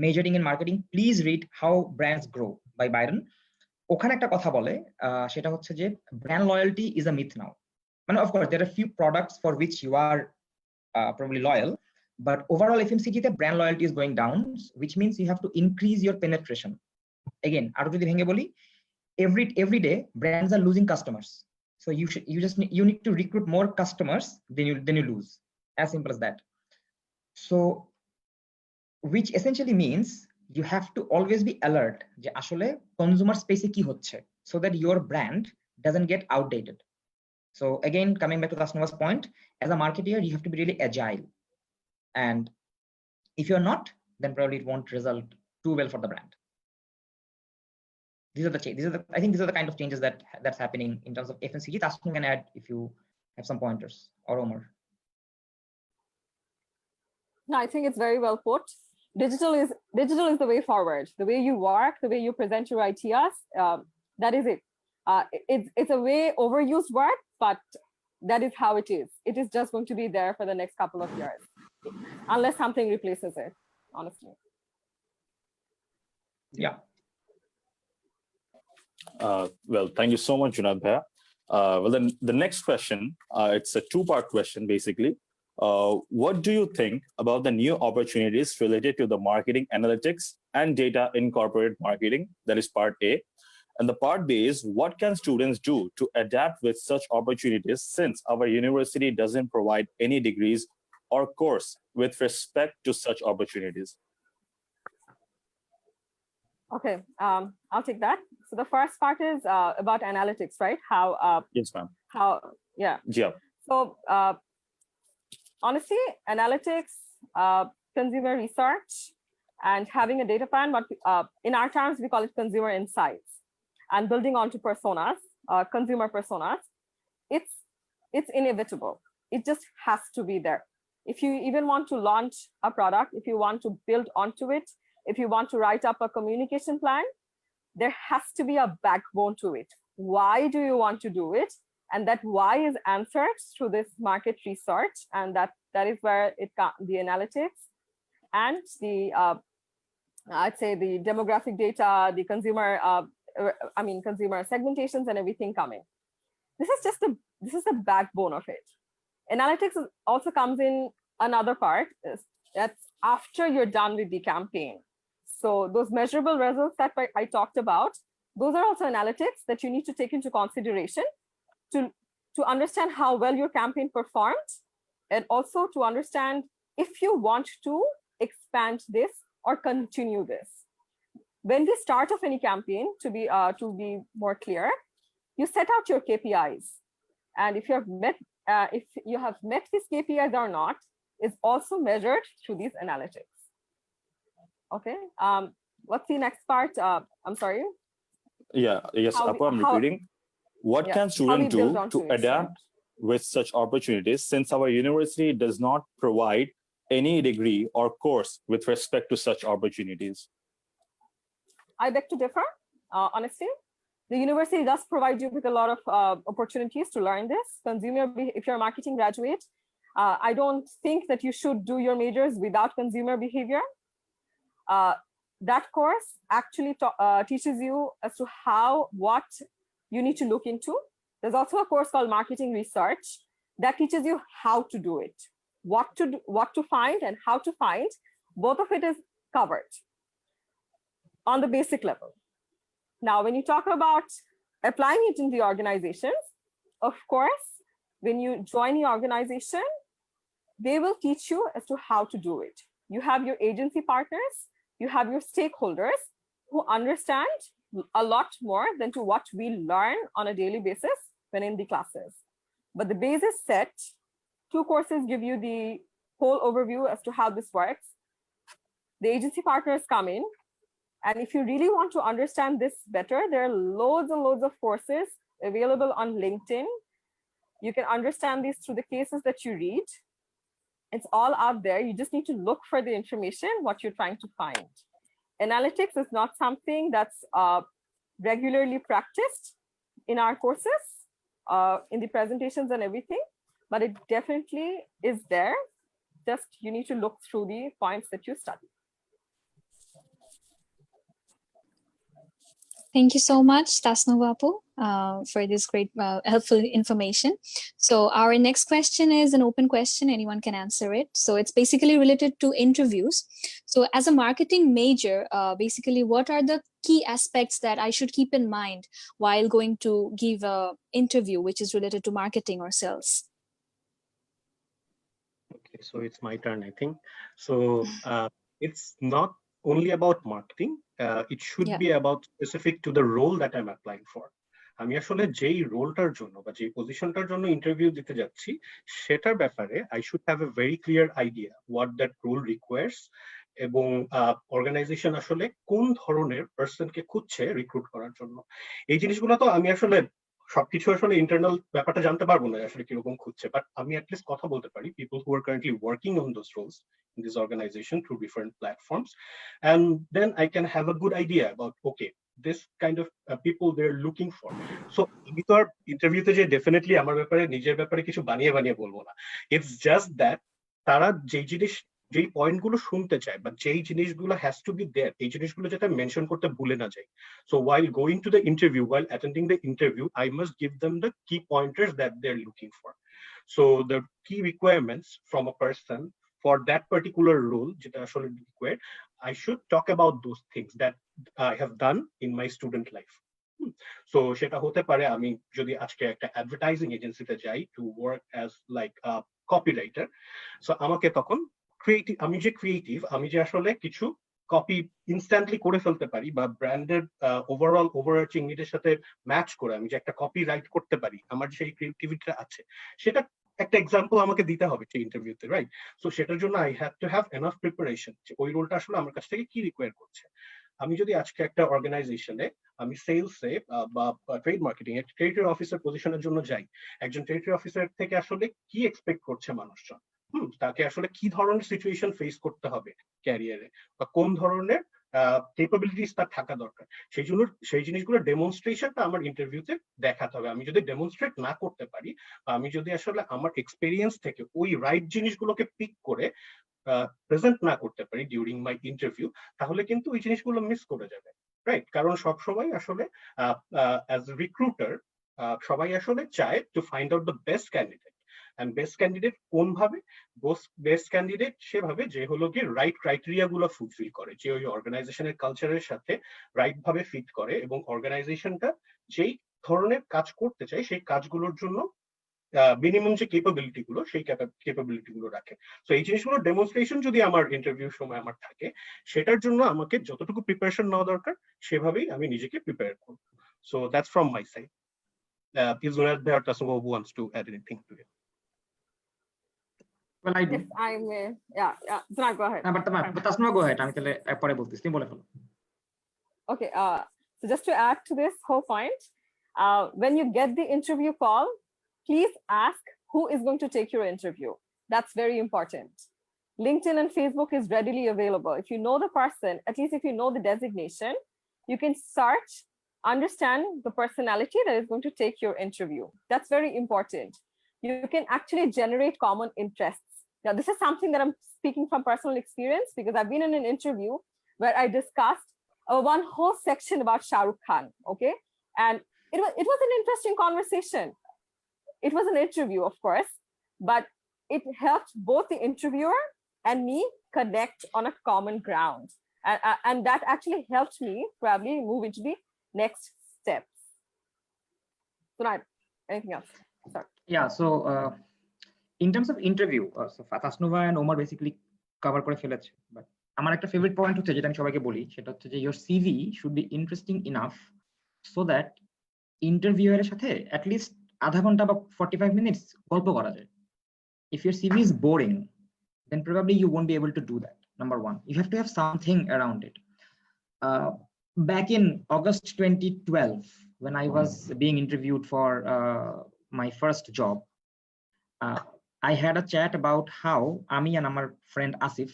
majoring in marketing, please read How Brands Grow by Byron. ওখানে একটা কথা বলে, সেটা হচ্ছে যে brand loyalty is a myth now. And of course, there are few products for which you are probably loyal, but overall FMCG the brand loyalty is going down, which means you have to increase your penetration. Again, আরো যদি ভেঙে বলি, every day brands are losing customers. So you need to recruit more customers than you lose. As simple as that. So which essentially means you have to always be alert যে আসলে consumer space কি হচ্ছে, so that your brand doesn't get outdated. So again, coming back to Tasnuva's point, as a marketer, you have to be really agile. And if you're not, then probably it won't result too well for the brand. I think these are the kind of changes that's happening in terms of FMCG. Tasnu can add if you have some pointers, or Omar. No, I think it's very well put. Digital is the way forward. The way you work, the way you present your ideas, that is it. It's a way overused word, but that is how it is. It is just going to be there for the next couple of years, unless something replaces it, honestly. Yeah. Well, thank you so much, Junaid Bhaiya. Well, then the next question, it's a two-part question, basically. What do you think about the new opportunities related to the marketing analytics and data in corporate marketing? That is part A. And the part B is, what can students do to adapt with such opportunities, since our university doesn't provide any degrees or course with respect to such opportunities? Okay, I'll take that. So the first part is about analytics, right? How? Yes, ma'am. Yeah. Yeah. So honestly, analytics, consumer research, and having a data plan, but in our terms, we call it consumer insights, and building onto personas, consumer personas, it's inevitable. It just has to be there. If you even want to launch a product, if you want to build onto it, if you want to write up a communication plan, there has to be a backbone to it. Why do you want to do it? And that why is answered through this market research, and that is where the analytics and the I'd say the demographic data, the consumer consumer segmentations and everything coming. This is the backbone of it. Analytics also comes in another part, that's after you're done with the campaign. So those measurable results that I talked about, those are also analytics that you need to take into consideration to understand how well your campaign performed, and also to understand if you want to expand this or continue this. When we start off any campaign, to be more clear, you set out your KPIs, and if you have met these KPIs or not is also measured through these analytics. Okay. What's the next part? I'm sorry. Yeah. Yes. I'm repeating. What can students do to adapt with such opportunities, since our university does not provide any degree or course with respect to such opportunities? I beg to differ, honestly. The university does provide you with a lot of opportunities to learn this. If you're a marketing graduate, I don't think that you should do your majors without consumer behavior. That course actually teaches you as to what you need to look into. There's also a course called marketing research that teaches you how to do it, what to find and how to find. Both of it is covered on the basic level. Now, when you talk about applying it in the organizations, of course, when you join the organization, they will teach you as to how to do it. You have your agency partners, you have your stakeholders who understand a lot more than to what we learn on a daily basis when in the classes. But the base is set. 2 courses give you the whole overview as to how this works. The agency partners come in. And if you really want to understand this better, there are loads and loads of courses available on LinkedIn. You can understand these through the cases that you read. It's all out there. You just need to look for the information, what you're trying to find. Analytics is not something that's regularly practiced in our courses, in the presentations and everything, but it definitely is there. Just you need to look through the points that you study. Thank you so much, Tasnova Apu, for this great helpful information. So our next question is an open question. Anyone can answer it. So it's basically related to interviews. So as a marketing major, basically, what are the key aspects that I should keep in mind while going to give an interview, which is related to marketing or sales? Okay, so it's my turn, I think. So it's not only about marketing. It should be about specific to the role that I'm applying for. আমি আসলে যেই রোলটার জন্য বা যেই পজিশনটার জন্য interview দিতে যাচ্ছি সেটার ব্যাপারে I should have a very clear idea what that role requires এবং অর্গানাইজেশন আসলে কোন ধরনের পার্সনকে খুঁজছে রিক্রুট করার জন্য। এই জিনিসগুলো তো আমি আসলে সবকিছু আসলে ইন্টারনাল ব্যাপারটা জানতে পারবো না আসলে কিরকম খুঁজছে, বাট আমি অ্যাটলিস্ট কথা বলতে পারি people who are currently working on those roles in this organization through different platforms, and then I can have a good idea about okay, this kind of people they're looking for. So আমি তো আর ইন্টারভিউতে যে definitely আমার ব্যাপারে নিজের ব্যাপারে কিছু বানিয়ে বানিয়ে বলবো না। ইটস জাস্ট দ্যাট তারা যেই জিনিস যেই পয়েন্টগুলো শুনতে চায় বা যেই জিনিসগুলো হ্যাজ টু বি দেয়ার এই জিনিসগুলো যাতে মেনশন করতে ভুলে না যাই। So while going to the interview, while attending the interview, I must give them the key pointers that they're looking for. So the key requirements from a person for that particular role যেটা আসলে required, I should talk about those things that I have done in my student life. So সেটা হতে পারে আমি যদি আজকে একটা advertising এজেন্সিতে যাই to work as like copywriter, so আমাকে তখন ক্রিয়েটিভ আমি যে আসলে কিছু কপি ইনস্ট্যান্টলি করে ফেলতে পারি বা ব্র্যান্ডের ওভারঅল ওভারআর্চিং নিডের সাথে ম্যাচ করে আমি যে একটা কপি রাইট করতে পারি, আমার সেই ক্রিয়েটিভিটিটা আছে, সেটা একটা এক্সাম্পল আমাকে দিতে হবে সেই ইন্টারভিউতে, রাইট? সো সেটার জন্য I have to have enough preparation যে ওই রোলটা আসলে আমার কাছ থেকে কি রিকোয়ার করছে। আমি যদি আজকে একটা অর্গানাইজেশনে আমি সেলসে বা ট্রেড মার্কেটিং এর টেরিটরি অফিসার পজিশনের জন্য যাই, একজন টেরিটরি অফিসার থেকে আসলে কি এক্সপেক্ট করছে মানুষজন, তাকে আসলে কি ধরনের সিচুয়েশন ফেস করতে হবে ক্যারিয়ারে বা কোন ধরনের কেপাবিলিটিস তার থাকা দরকার, সেই জিনিসগুলো ডেমনস্ট্রেশনটা আমার ইন্টারভিউতে দেখাতে হবে। আমি যদি ডেমনস্ট্রেট না করতে পারি বা আমি যদি আসলে আমার এক্সপেরিয়েন্স থেকে ওই রাইট জিনিসগুলোকে পিক করে প্রেজেন্ট না করতে পারি ডিউরিং মাই ইন্টারভিউ, তাহলে কিন্তু ওই জিনিসগুলো মিস করে যাবে, রাইট? কারণ সবসময় আসলে অ্যাজ রিক্রুটার সবাই আসলে চায় to find out the best candidate, and best candidate কোন ভাবে, বেস্ট ক্যান্ডিডেট সেভাবে যে হলো কি রাইট ক্রাইটেরিয়া গুলো ফুলফিল করে, যে ওই অর্গানাইজেশনের কালচারের সাথে রাইট ভাবে ফিট করে এবং অর্গানাইজেশনটা যেই ধরনের কাজ করতে চায় সেই কাজগুলোর জন্য মিনিমাম যে কেপাবিলিটি গুলো সেই কেপাবিলিটি গুলো রাখে। তো এই জিনিসগুলো ডেমনস্ট্রেশন যদি আমার ইন্টারভিউর সময় আমার থাকে, সেটার জন্য আমাকে যতটুকু প্রিপারেশন নেওয়া দরকার সেভাবেই আমি নিজেকে প্রিপেয়ার করব। So that's from my side. Is Zunad or Tasnova who wants to add anything to it? Well, I do. If I may, Zunad, go ahead. But Tasnova, go ahead. আমি তাহলে পরে বলতেছি, তুমি বলে ফেলো। Okay, so just to add to this whole point, when you get the interview call, please ask who is going to take your interview. That's very important. LinkedIn and Facebook is readily available. If you know the person, at least if you know the designation, you can search, understand the personality that is going to take your interview. That's very important. You can actually generate common interests. Now, this is something that I'm speaking from personal experience because I've been in an interview where I discussed one whole section about Shah Rukh Khan, okay? And it was an interesting conversation. It was an interview, of course, but it helped both the interviewer and me connect on a common ground. And that actually helped me probably move into the next steps. So now, anything else? Sorry. Yeah, so in terms of interview, so Tasnova and Omar basically cover করে ফেলেছে, but আমার একটা favourite point হচ্ছে যেটা আমি সবাইকে বলি, সেটা হচ্ছে যে your CV should be interesting enough so that ইন্টারভিউয়ারের সাথে অ্যাটলিস্ট আধা ঘন্টা বা 45 minutes গল্প করা যায়। If your CV is boring, then probably you won't be able to do that. Number one, you have to have something around it. Back in August 2012, when I was being interviewed for my first job, I had a chat about how আমি and আমার friend Asif,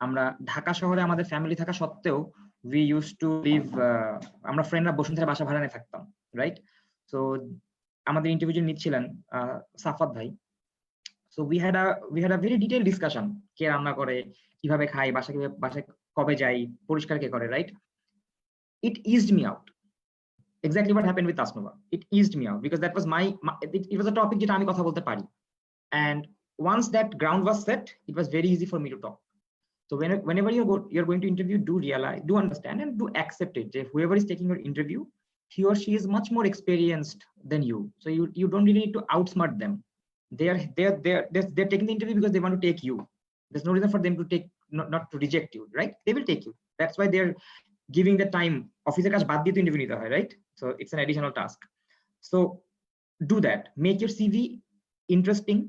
আমরা ঢাকা শহরে আমাদের family থাকা সত্ত্বেও we used to live, আমরা ফ্রেন্ডরা বসুন্ধরা বাসা ভাড়া নিয়ে থাকতাম, রাইট? সো আমাদের ইন্টারভিউ নিচ্ছিলেন সাফাত ভাই। So we had a very detailed discussion, কে রান্না করে, কিভাবে খাই, বাসায় কবে যাই, পরিষ্কার কে করে, right? It eased me out. Exactly what happened with Tasnova. It eased me out because that was it was a topic যেটা আমি কথা বলতে পারি. And once that ground was set, it was very easy for me to talk. So whenever you're going to interview, do understand and do accept it. If whoever is taking your interview, he or she is much more experienced than you. So you don't really need to outsmart them. They're taking the interview because they want to take you. There's no reason for them to take not to reject you, right? They will take you. That's why they're giving the time. Officer কাজ বাদ দিয়ে তো interview নিতে হয়, right? So it's an additional task. So do that. Make your CV interesting.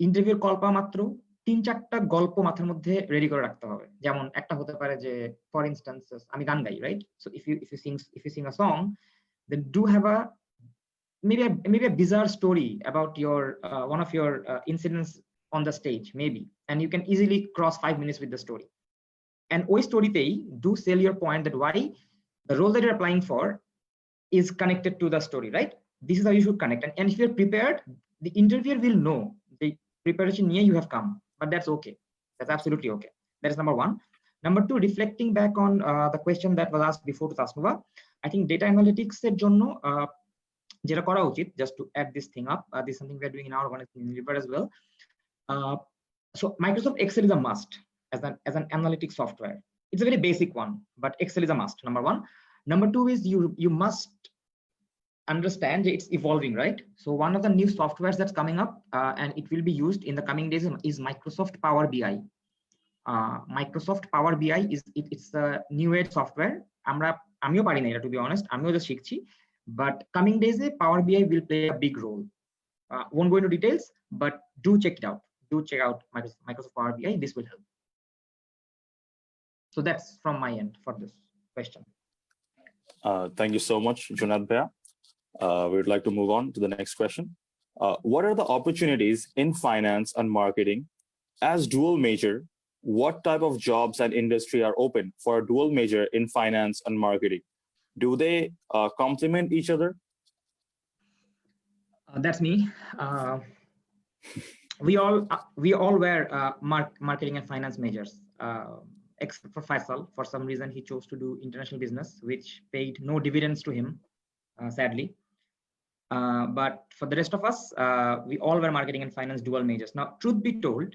Interview call পাওয়া মাত্র 3-4টা গল্প মাথার মধ্যে রেডি করে রাখতে হবে। যেমন একটা হতে পারে যে ফর ইনস্ট্যান্স আমি গান গাই, right? So if you sing a song, then do have a maybe a bizarre story about your one of your incidents on the stage, maybe, and you can easily cross 5 minutes with the story. And ওই স্টোরিতেই do sell your point that why the role that you're applying for is connected to the story, right? This is how you should connect. And if you're prepared, the interviewer will know the preparation near you have come, but that's okay. That's absolutely okay. That is number one. Number two, reflecting back on the question that was asked before to Tasnova, I think data analytics এর জন্য যেটা করা উচিত, just to add this thing up, this is something we're doing in our organization in Liver as well. So Microsoft Excel is a must as an analytics software. It's a very basic one, but Excel is a must, number one. Number two is you must understand it's evolving, right? So one of the new softwares that's coming up and it will be used in the coming days is Microsoft Power BI. Microsoft Power BI it's a new age software. আমিও পারি না এটা, to be honest, আমিও just শিখছি, but coming days Power BI will play a big role. Won't go into details, but do check it out. Do check out Microsoft Power BI. This will help. So that's from my end for this question. Thank you so much, Junaid Bhaiya. We would like to move on to the next question. What are the opportunities in finance and marketing? As dual major, what type of jobs and industry are open for a dual major in finance and marketing? Do they complement each other? That's me. We all were marketing and finance majors, except for Faisal. For some reason, he chose to do international business, which paid no dividends to him, sadly. But for the rest of us, we all were marketing and finance dual majors. Now, truth be told,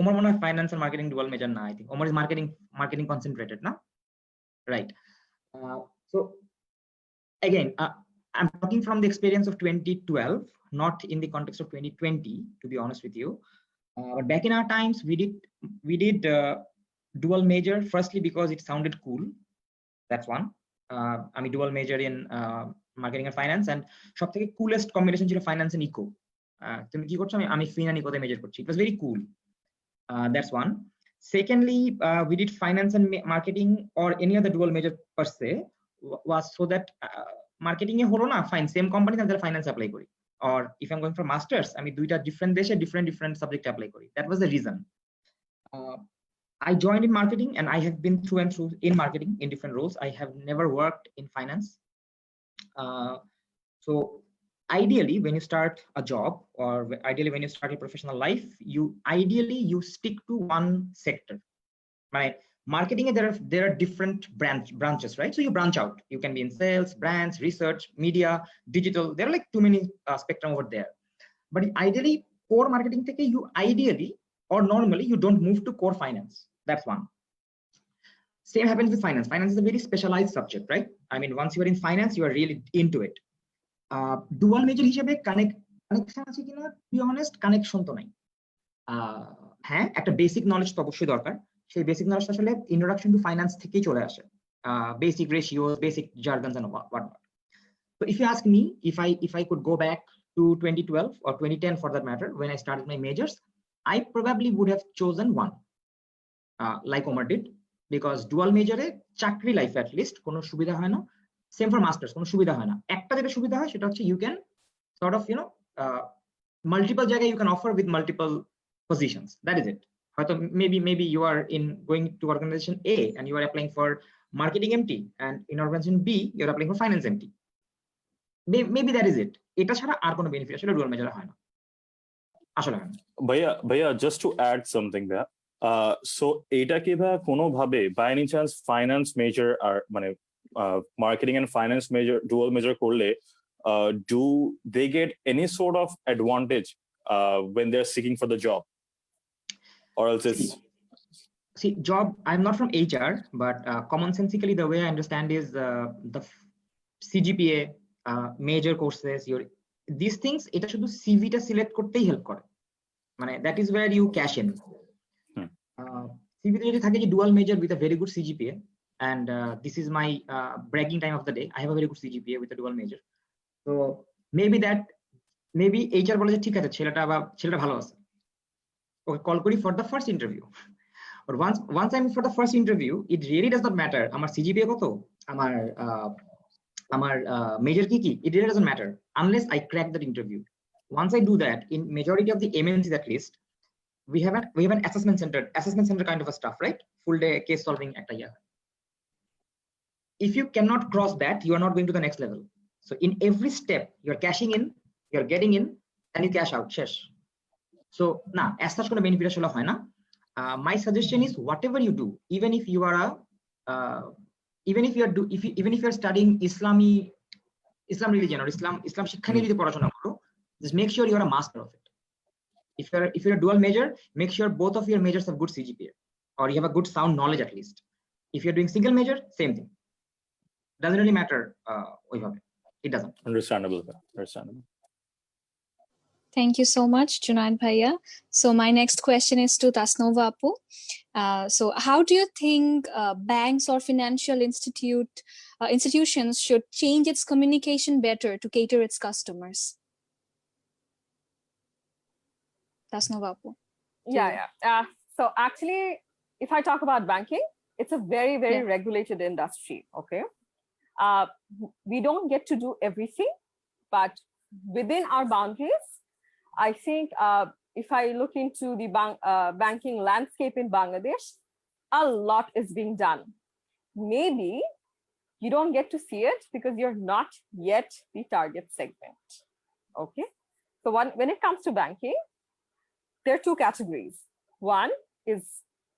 Omar mone hoy finance and marketing dual major na. I think Omar is marketing concentrated, na? Right. So again, I'm talking from the experience of 2012, not in the context of 2020, to be honest with you. But back in our times, we did dual major, firstly because it sounded cool. That's one. I mean, dual major in marketing and finance, and সব থেকে coolest combination ছিল finance and eco. তুমি কি করছো? আমি fin and eco তে major করছি. It was very cool. That's one. Secondly, we did finance and marketing or any other dual major per se was so that marketing এ হলো না, fine, same company তাদের finance apply করি. Or if I'm going for masters, আমি দুইটা different দেশে different subject apply করি. That was the reason. I joined in marketing and I have been through and through in marketing in different roles. I have never worked in finance. So ideally, when you start a job or ideally when you start your professional life, you stick to one sector. Right? Marketing, there are different branches, right? So you branch out. You can be in sales, brands, research, media, digital. There are like too many spectrum over there. But ideally, core marketing থেকে you ideally or normally you don't move to core finance. That's one. Same happens with finance. Finance is a very specialized subject, right? I mean, once you are in finance, you are really into it. Dual major হিসেবে connection আছে কিনা, to be honest, connection তো নাই. হ্যাঁ একটা basic knowledge তো অবশ্যই দরকার, সেই বেসিক নলেজ আসলে ইন্ট্রোডাকশন টু ফাইন্যান্স থেকেই চলে আসে, basic ratios, basic jargons and whatnot. So if you ask me, if I could go back to 2012 or 2010 for that matter, when I started my majors, I probably would have chosen one, like Omar did, because dual major এ চাকরি life at least কোনো সুবিধা হয় না, same for masters কোনো সুবিধা হয় না। একটা যেটা সুবিধা হয় সেটা হচ্ছে you can sort of multiple জায়গায় you can offer with multiple positions, that is it. হয়তো maybe you are going to organization A and you are applying for marketing MT, and in organization B you are applying for finance MT. Maybe that is it. এটা ছাড়া আর কোনো benefit আসলে dual major হয় না, আসলে হয় না। ভাইয়া just to add something there, so এটা কি ভাইয়া কোনোভাবে by any chance finance major আর মানে marketing and finance major dual major করলে do they get any sort of advantage when they're seeking for the job, or else it's see job, I'm not from HR, but commonsensically the way I understand is the CGPA, major courses, these things এটা শুধু CV টা select করতেই help করে, মানে that is where you cash in. CV তে যদি থাকে যে dual major with a very good CGPA, and this is my bragging time of the day, I have a very good CGPA with a dual major, so maybe HR বলে যে ঠিক আছে ছেলেটা ভালো আছে, ওকে কল করি for the first interview. But once I'm for the first interview, it really does not matter আমার CGPA কত, আমার major কি, it really doesn't matter unless I crack that interview. Once I do that, in majority of the MNCs at least, we have an assessment center kind of a stuff, right? Full day case solving একটা year. If you cannot cross that, you are not going to the next level. So in every step, you're cashing in, you're getting in, and you cash out. Shesh. So na as such কোনো benefit আসলে হয় না. My suggestion is whatever you do, even if you are even if you are studying Islam religion or Islam শিক্ষা নিয়ে যদি পড়াশোনা করো, just make sure you are a master of it. If you're a dual major, make sure both of your majors have good CGPA, or you have a good sound knowledge at least. If you're doing single major, same thing. Doesn't really matter. It doesn't. understandable. Thank you so much, Junaid Bhaiya. So my next question is to Tasnova Apu. So how do you think banks or financial institutions should change its communication better to cater its customers? Tasnova Apu. Yeah. So actually, if I talk about banking, it's a very, very regulated industry, okay? We don't get to do everything, but within our boundaries, I think if I look into the banking landscape in Bangladesh, a lot is being done. Maybe you don't get to see it because you're not yet the target segment, okay? So when it comes to banking, there are two categories. One is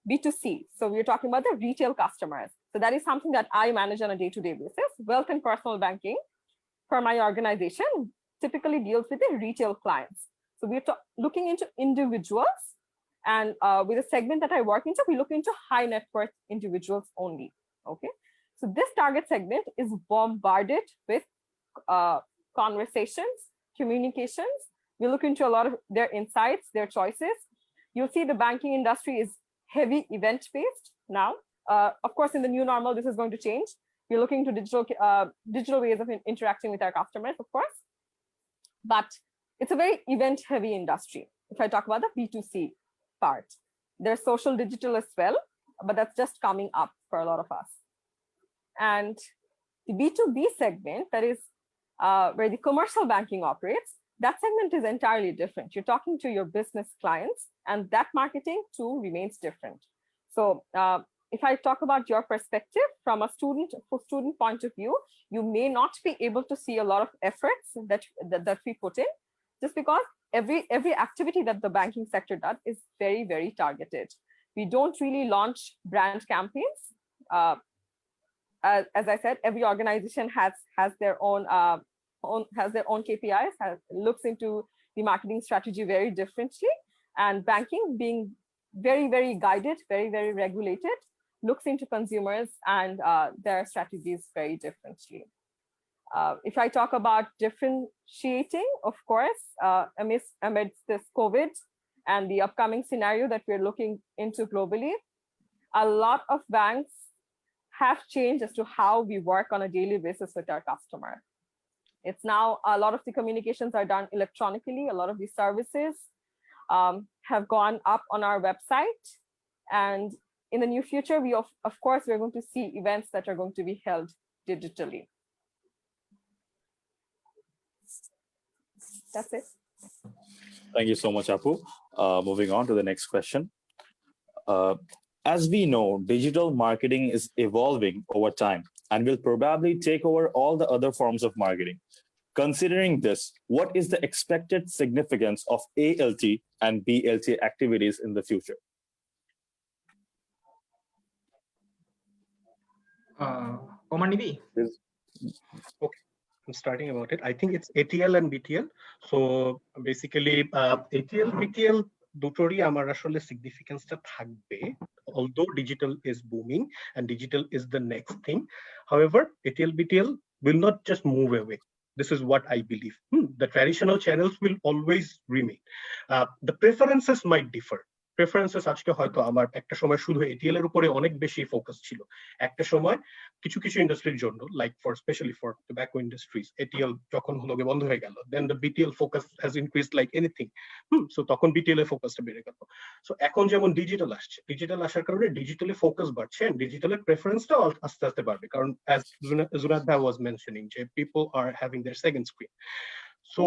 B2C. So we're talking about the retail customers. So that is something that I manage on a day-to-day basis. Wealth and personal banking for my organization typically deals with the retail clients. So we're looking into individuals, and with the segment that I work into, we look into high net worth individuals only, okay? So this target segment is bombarded with conversations, communications. We look into a lot of their insights, their choices. You'll see the banking industry is heavy event-based now. Of course, in the new normal, this is going to change. We're looking to digital ways of interacting with our customers, of course. But it's a very event-heavy industry. If I talk about the B2C part, there's social digital as well, but that's just coming up for a lot of us. And the B2B segment, that is where the commercial banking operates, that segment is entirely different. You're talking to your business clients, and that marketing too remains different. So if I talk about your perspective from a student point of view, you may not be able to see a lot of efforts that we put in, just because every activity that the banking sector does is very, very targeted. We don't really launch brand campaigns. As I said, every organization has their own KPIs, looks into the marketing strategy very differently, and banking, being very, very guided, very, very regulated, looks into consumers and their strategies very differently. If I talk about differentiating, of course, amidst this COVID and the upcoming scenario that we're looking into globally, a lot of banks have changed as to how we work on a daily basis with our customer. It's now a lot of the communications are done electronically. A lot of the services have gone up on our website. And in the near future, we of course, we're going to see events that are going to be held digitally. That's it. Thank you so much, Apu. Moving on to the next question. As we know, digital marketing is evolving over time and will probably take over all the other forms of marketing. Considering this, what is the expected significance of ALT and BLT activities in the future? Omar Nibi? Okay, I'm starting about it. I think it's ATL and BTL. So basically, ATL, BTL, দুটোরই আমার আসলে সিগনিফিকেন্সটা থাকবে, although digital is booming and digital is the next thing. However, ATL, BTL will not just move away. This is what I believe. The traditional channels will always remain. The preferences might differ. Preferences আজকে হয়তো আমার একটা সময় শুধু ATL এর উপরে অনেক বেশি ফোকাস ছিল, একটা সময় কিছু কিছু ইন্ডাস্ট্রির জন্য like for specially for tobacco industries ATL যখন হলো বন্ধ হয়ে গেল, then the BTL focus has increased like anything. So তখন বিটিএল এর ফোকাসটা বেড়ে গেল। সো এখন যেমন ডিজিটাল আসছে, ডিজিটাল আসার কারণে ডিজিটালে ফোকাস বাড়ছে, ডিজিটালের প্রেফারেন্সটাও আস্তে আস্তে বাড়বে, কারণ অ্যাজ জুনাদ ভাই ওয়াজ মেনশনিং যে people are having there second screen. So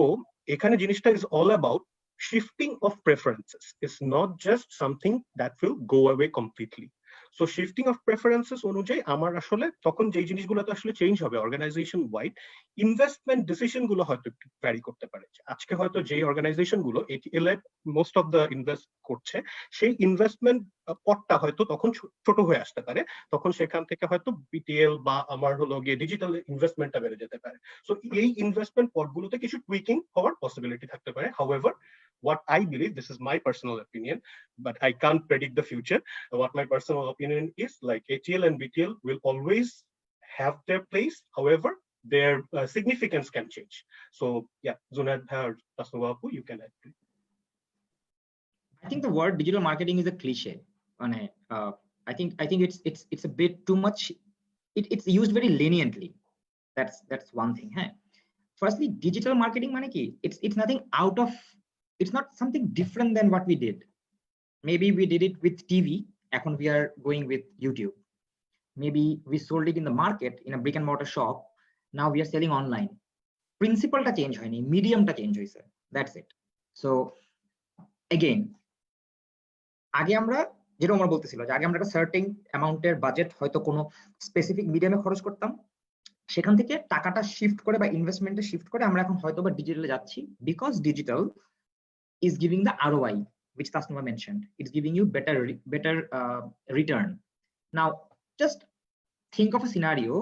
এখানে জিনিসটা is all about shifting of preferences. Is not just something that will go away completely. So shifting of preferences অনুযায়ী আমার আসলে তখন যেই জিনিসগুলো তো আসলে চেঞ্জ হবে অর্গানাইজেশন ওয়াইড, ইনভেস্টমেন্ট ডিসিশন গুলো হয়তো একটু ভ্যারি করতে পারে। আজকে হয়তো যে অর্গানাইজেশন গুলো ATL A most of the invest করছে, সেই ইনভেস্টমেন্ট পটটা হয়তো তখন ছোট হয়ে আসতে পারে, তখন সেখান থেকে হয়তো বিটিএল বা আমার হলো গিয়ে ডিজিটাল ইনভেস্টমেন্টটা বেড়ে যেতে পারে। সো এই ইনভেস্টমেন্ট পটগুলোতে কিছু টুইকিং হওয়ার পসিবিলিটি থাকতে পারে। However, what I believe, this is my personal opinion, but I can't predict the future. What my personal opinion is, like ATL and BTL will always have their place. However, their significance can change. So yeah, Zunad or Tasnawapu, you can add. I think the word digital marketing is a cliche. I think it's a bit too much. It's used very leniently. That's one thing. Huh? Firstly, digital marketing mane ki? It's nothing out of. It's not something different than what we did. Maybe we did it with TV. এখন we are going with YouTube. Maybe we sold it in the market in a brick and mortar shop. Now we are selling online. Principle ta change hoyni, medium ta change hoyse. That's it. So again, আগে আমরা যেটা আমরা বলতেছিল যে আগে আমরা একটা certain অ্যামাউন্টের বাজেট হয়তো কোনো স্পেসিফিক মিডিয়ামে খরচ করতাম, সেখান থেকে টাকাটা শিফট করে বা ইনভেস্টমেন্টে শিফট করে আমরা এখন হয়তো বা ডিজিটালে যাচ্ছি, because digital is giving the ROI, which Tasnuma mentioned. It's giving you better return. Now, just think of a scenario: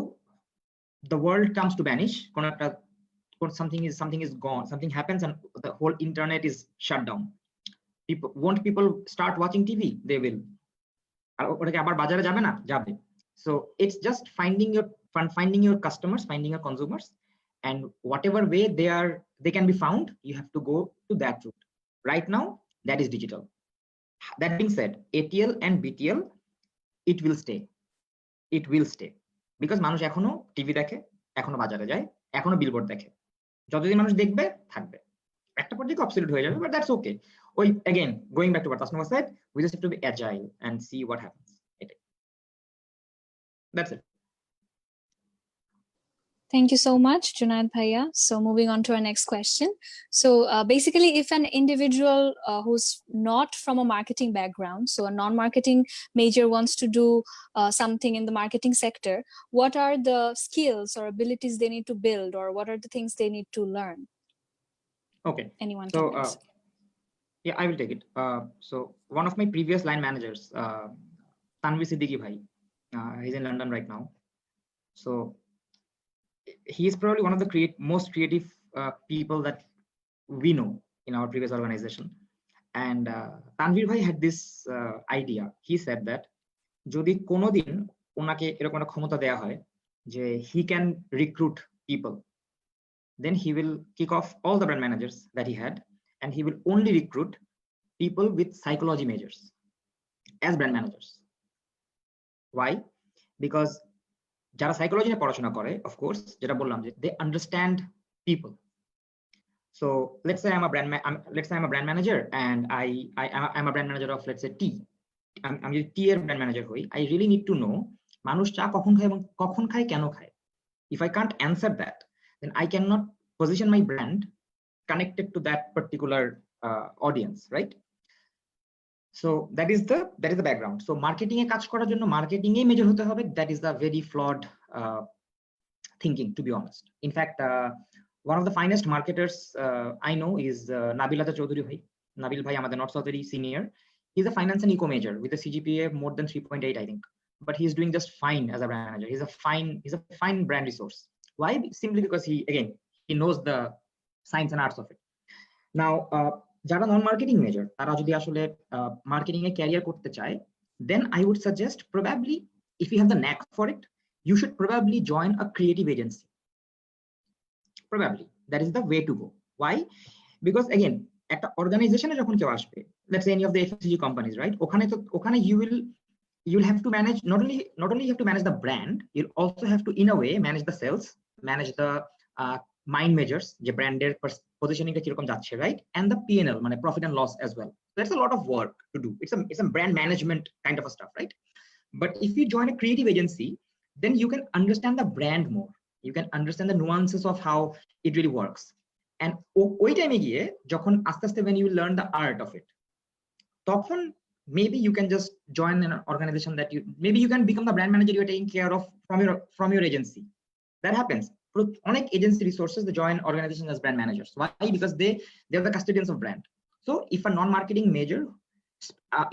the world comes to vanish. Something is gone. Something happens, and the whole internet is shut down. Won't people start watching TV? They will. So it's just finding your customers, finding your consumers, and whatever way they can be found, you have to go to that route. Right now, that is digital. That being said, ATL and BTL, it will stay. It will stay. Because মানুষ এখনো TV দেখে, এখনো বাজারে যায়, এখনো billboard দেখে। যতদিন মানুষ দেখবে, থাকবে। একটা পর্যায়ে অবসলিউট হয়ে যাবে, but that's okay. Again, going back to what Tasnuma said, we just have to be agile and see what happens. That's it. Thank you so much, Junaid Bhaiya. So moving on to our next question. So basically, if an individual who's not from a marketing background, so a non-marketing major wants to do something in the marketing sector, what are the skills or abilities they need to build, or what are the things they need to learn? Okay. Anyone so, can answer. Yeah, I will take it. So one of my previous line managers, Tanvi Siddiqui Bhai, he's in London right now. So he is probably one of the most creative people that we know in our previous organization. And Tanvir Bhai had this idea. He said that যদি কোনোদিন ওনাকে এরকম একটা ক্ষমতা দেয়া হয় যে he can recruit people, then he will kick off all the brand managers that he had, and he will only recruit people with psychology majors as brand managers. Why? Because যারা সাইকোলজি নিয়ে পড়াশোনা করে, of course, যেটা বললাম যে they understand people. So let's say I'm a brand manager and I'm a brand manager of, let's say, tea. আমি যদি টি এর ব্র্যান্ড ম্যানেজার হই, I really need to know মানুষ চা কখন খায় এবং কখন খায়, কেন খায়. If I can't answer that, then I cannot position my brand connected to that particular audience, right? So that is the background. So marketing এ কাজ করার জন্য marketing এ মেজর হতে হবে, that is the very flawed thinking, to be honest. In fact, one of the finest marketers I know is Nabil Chaudhary bhai. Nabil bhai আমাদের North South senior. He's a finance and eco major with a CGPA more than 3.8, I think. But he's doing just fine as a brand manager. He's a fine brand resource. Why? Simply because he knows the science and arts of it. Now, যারা নন marketing major, তারা যদি আসলে marketing এ career করতে চায়, then I would suggest, probably, if you have the knack for it, you should probably join a creative agency. Probably that is the way to go. Why? Because again, একটা অর্গানাইজেশনে যখন কেউ আসবে, let's say any of the FMCG companies, right? ওখানে you'll have to manage, not only you have to manage the brand, you'll also have to, in a way, manage the sales, manage the mind measures, যে ব্র্যান্ডের পজিশনিংটা কিরকম যাচ্ছে, right? And the P&L, মানে profit and loss as well. So that's a lot of work to do. It's a brand management kind of a stuff, right? But if you join a creative agency, then you can understand the brand more. You can understand the nuances of how it really works. And ওই টাইমে গিয়ে যখন আস্তে আস্তে when you learn the art of it, তখন maybe you can just join an organization that maybe you can become the brand manager you're taking care of from your agency. That happens. অনেক agency resources, they join organizations as brand managers. Why? Because they're the custodians of brand. So if a non-marketing major,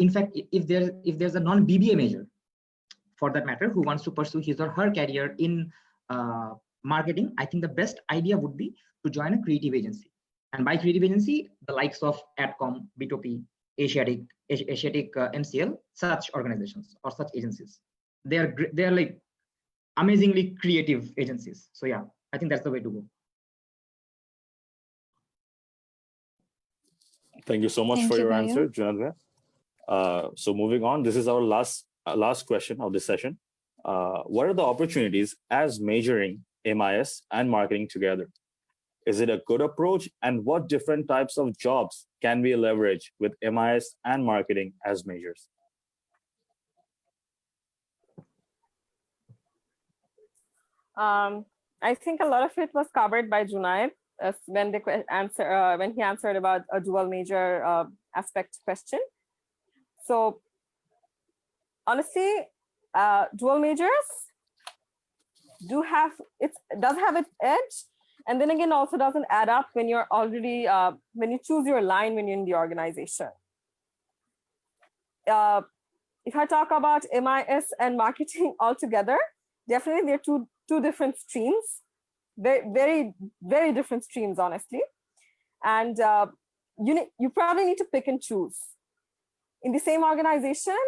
in fact, if there's a non-BBA major, for that matter, who wants to pursue his or her career in marketing, I think the best idea would be to join a creative agency. And by creative agency, the likes of Adcom, B2P, Asiatic MCL, such organizations or such agencies. They are like amazingly creative agencies. So yeah, I think that's the way to go. Thank you so much for your answer, Junad. So moving on, this is our last question of this session. What are the opportunities as majoring MIS and marketing together? Is it a good approach? And what different types of jobs can we leverage with MIS and marketing as majors? I think a lot of it was covered by Junaid when he answered about a dual major aspect question. So honestly, dual majors does have its edge, and then again also doesn't add up when you're already when you choose your line when you're in the organization. If I talk about MIS and marketing altogether, definitely they're two different streams, very, very different streams, honestly. And you probably need to pick and choose. In the same organization,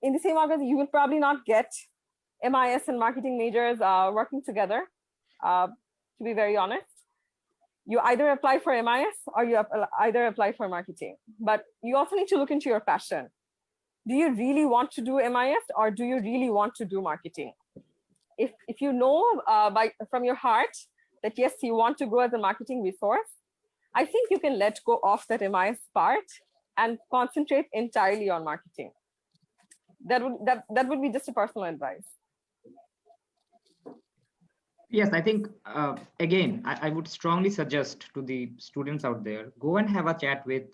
you will probably not get MIS and marketing majors working together, to be very honest. You either apply for MIS or you either apply for marketing. But you also need to look into your passion. Do you really want to do MIS or do you really want to do marketing? If you know from your heart that yes, you want to go as a marketing resource, I think you can let go of that MIS part and concentrate entirely on marketing. That would be just a personal advice. Yes, I think again, I would strongly suggest to the students out there, go and have a chat with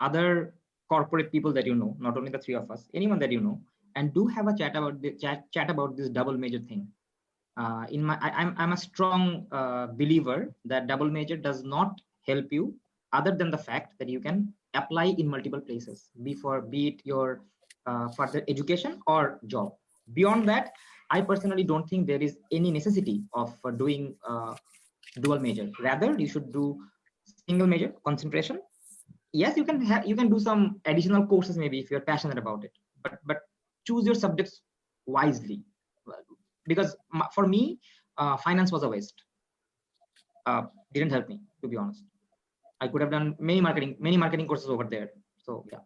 other corporate people that you know, not only the three of us, anyone that you know, and do have a chat about this double major thing. I'm a strong believer that double major does not help you other than the fact that you can apply in multiple places, be it your further education or job. Beyond that, I personally don't think there is any necessity of doing dual major. Rather, you should do single major concentration. Yes, you can do some additional courses maybe if you're passionate about it, but choose your subjects wisely. Because for me, finance was a waste. Didn't help me, to be honest. I could have done many marketing courses over there. So yeah.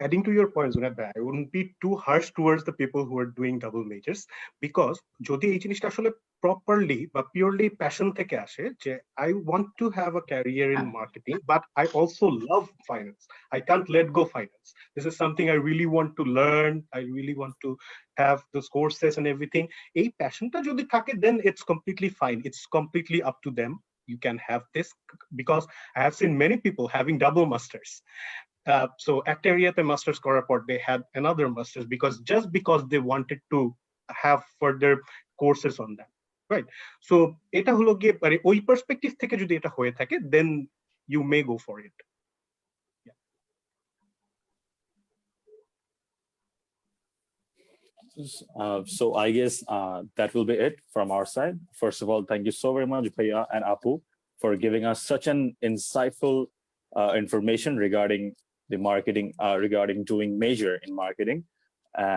Adding to your point, Zunat bhai, I wouldn't be too harsh towards the people who are doing double majors, because যদি এই জিনিসটা আসলে properly বা purely passion থেকে আসে যে I want to have a career in marketing, but I also love finance. I can't let go finance. This is something I really want to learn. I really want to have those courses and everything. এই passionটা যদি থাকে, then it's completely fine. It's completely up to them. You can have this, because I have seen many people having double masters. So একটা এরিয়াতে masters করার পর they had another masters because they wanted to have further courses on that, right? So এটা হলো গিয়ে মানে ওই perspective থেকে যদি এটা হয়ে থাকে, then you may go for it. So I guess that will be it from our side. First of all, thank you so very much, Bhaiya and Apu, for giving us such an insightful information regarding the marketing, regarding doing major in marketing.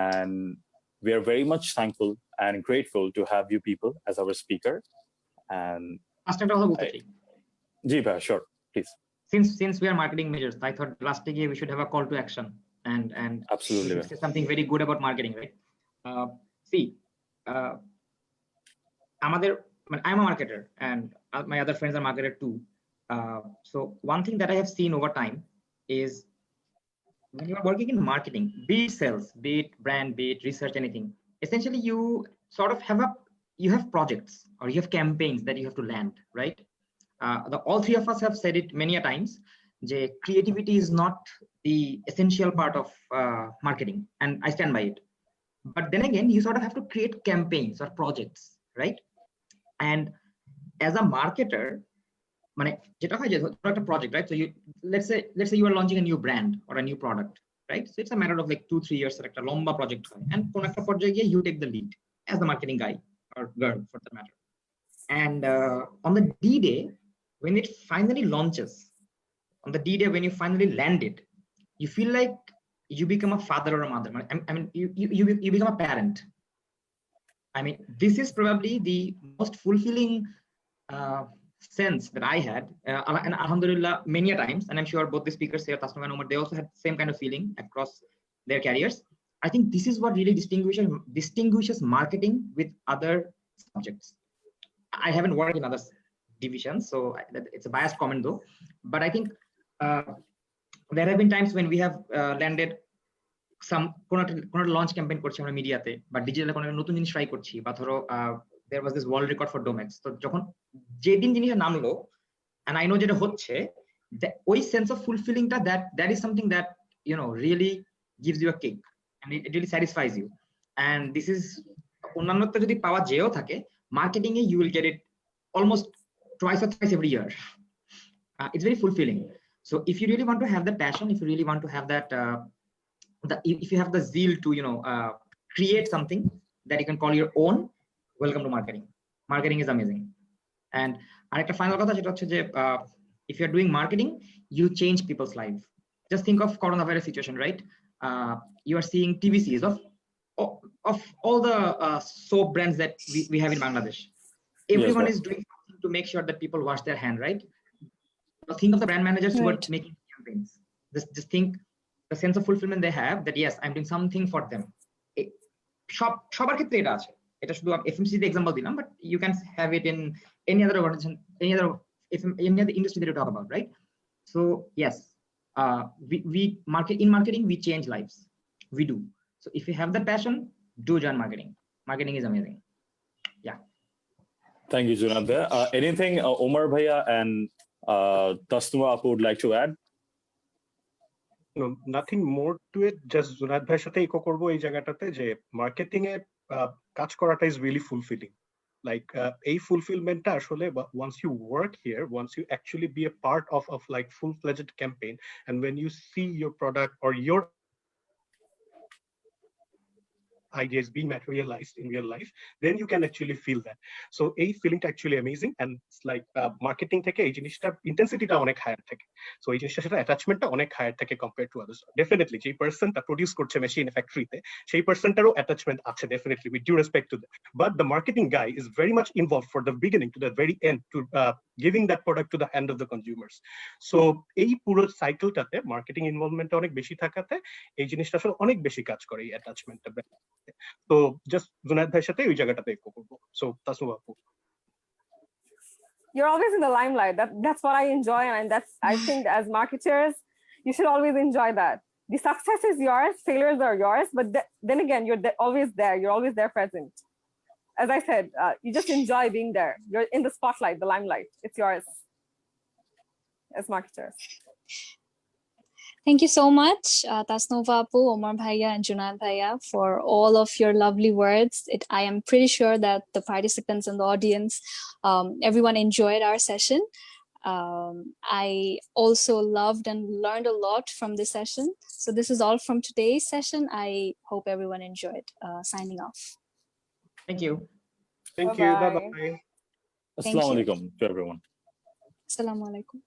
And we are very much thankful and grateful to have you people as our speaker. And Ji bhai, sure, please. Since we are marketing majors, I thought last year we should have a call to action and absolutely say something very good about marketing, right? See, I'm a marketer and my other friends are marketer too. So one thing that I have seen over time is when you are working in marketing, be it sales, be it brand, be it research, anything, essentially you sort of you have projects or you have campaigns that you have to land, right? All three of us have said it many a times. Creativity is not the essential part of marketing, and I stand by it. But then again, you sort of have to create campaigns or projects, right? And as a marketer, যেটা হয় যে একটা project, right? So let's say you are launching a new brand or a new product, right? So it's a matter of like 2-3 years একটা লম্বা project হয়, and কোন একটা পর্যায়ে গিয়ে you take the lead as the marketing guy or girl for that matter. And on the D-Day, when it finally launches, on the D-Day when you finally land it, you feel like you become a father or a mother. I mean, you become a parent. I mean, this is probably the most fulfilling sense that I had, and alhamdulillah, many a times, and I'm sure both the speakers here, Tasnum and Omar, they also had the same kind of feeling across their careers. I think this is what really distinguishes marketing with other subjects. I haven't worked in other divisions, so it's a biased comment though, but I think there have been times when we have landed some কোনো launch campaign করছি আমরা মিডিয়াতে বা ডিজিটালে কোনো নতুন জিনিস try করছি, বা ধরো there was this world record for Domex, তো যখন যেদিন জিনিসটা নামলো and I know যেটা হচ্ছে, ওই sense of fulfilling that is something that really gives you a kick and it really satisfies you. And this is অন্যান্যটা যদি পাওয়া যেও থাকে, marketing you will get it almost twice or thrice every year. It's very fulfilling. So if you really want to have that passion, if you really want to have that if you have the zeal to create something that you can call your own, welcome to marketing. Marketing is amazing. And arekta final kotha jeta hocche je if you are doing marketing, you change people's life. Just think of coronavirus situation, right? You are seeing TVCs of all the soap brands that we have in Bangladesh. Everyone is doing something to make sure that people wash their hand, right? Think of the brand managers who are making campaigns. Just think the sense of fulfillment they have, that yes, I'm doing something for them. সবার ক্ষেত্রে এটা আছে, এটা শুধু FMCG তে example দিলাম, but you can have it in any other organization, any other industry that you talk about, right? So yes, we marketing we change lives, we do. So if you have that passion, do join marketing. Marketing is amazing. Yeah. Thank you, Junad. Anything Omar Bhaiya and Tasnuma Apu would like to add? No, nothing more to it. Just Junad bhaiয়ের সাথে eco করবো এই জায়গাটাতে যে marketing এ কাজ করাটা is really fulfilling. Like এই fulfillmentটা আসলে once you work here, once you actually be a part of like full-fledged campaign, and when you see your product or your ideas be materialized in real life, then you can actually feel that. So a feeling actually amazing, and it's like marketing থেকে এই জিনিসটা ইন্টেন্সিটিটা অনেক higher থাকে। So এই জিনিসটা সেটা অ্যাটাচমেন্টটা অনেক higher থাকে কম্পেয়ার টু আদার্স। ডেফিনেটলি যে পার্সনটা প্রডিউস করছে মেশিন ফ্যাক্টরিতে, সেই পার্সনটারও অ্যাটাচমেন্ট আছে definitely, with due respect to that. But the marketing guy is very much involve for the beginning to the very end to giving that product to the hand of the consumers. So এই পুরো সাইকেলটাতে marketing ইনভলভমেন্টটা অনেক বেশি থাকাতে এই জিনিসটা আসলে অনেক বেশি কাজ করে এই অ্যাটাচমেন্টটা। তো জাস্ট জুনায়েদ ভাইয়ের সাথে ওই জায়গাটাতে ইকো করবো। সো তাসনুভা আপু, you're always in the limelight. That's what I enjoy, and that's I think as marketers, you should always enjoy that. The success is yours, failures are yours, but then again, you're always there. You're always there, present. As I said, you just enjoy being there. You're in the spotlight, the limelight. It's yours as marketers. Thank you so much, Tasnova Apu, Omar Bhaiya, and Junaid Bhaiya, for all of your lovely words. I am pretty sure that the participants in the audience, everyone enjoyed our session. I also loved and learned a lot from this session. So this is all from today's session. I hope everyone enjoyed. Signing off. Thank you. thank you, Bye-bye. bye bye. Assalamu alaikum to everyone. Assalamu alaikum.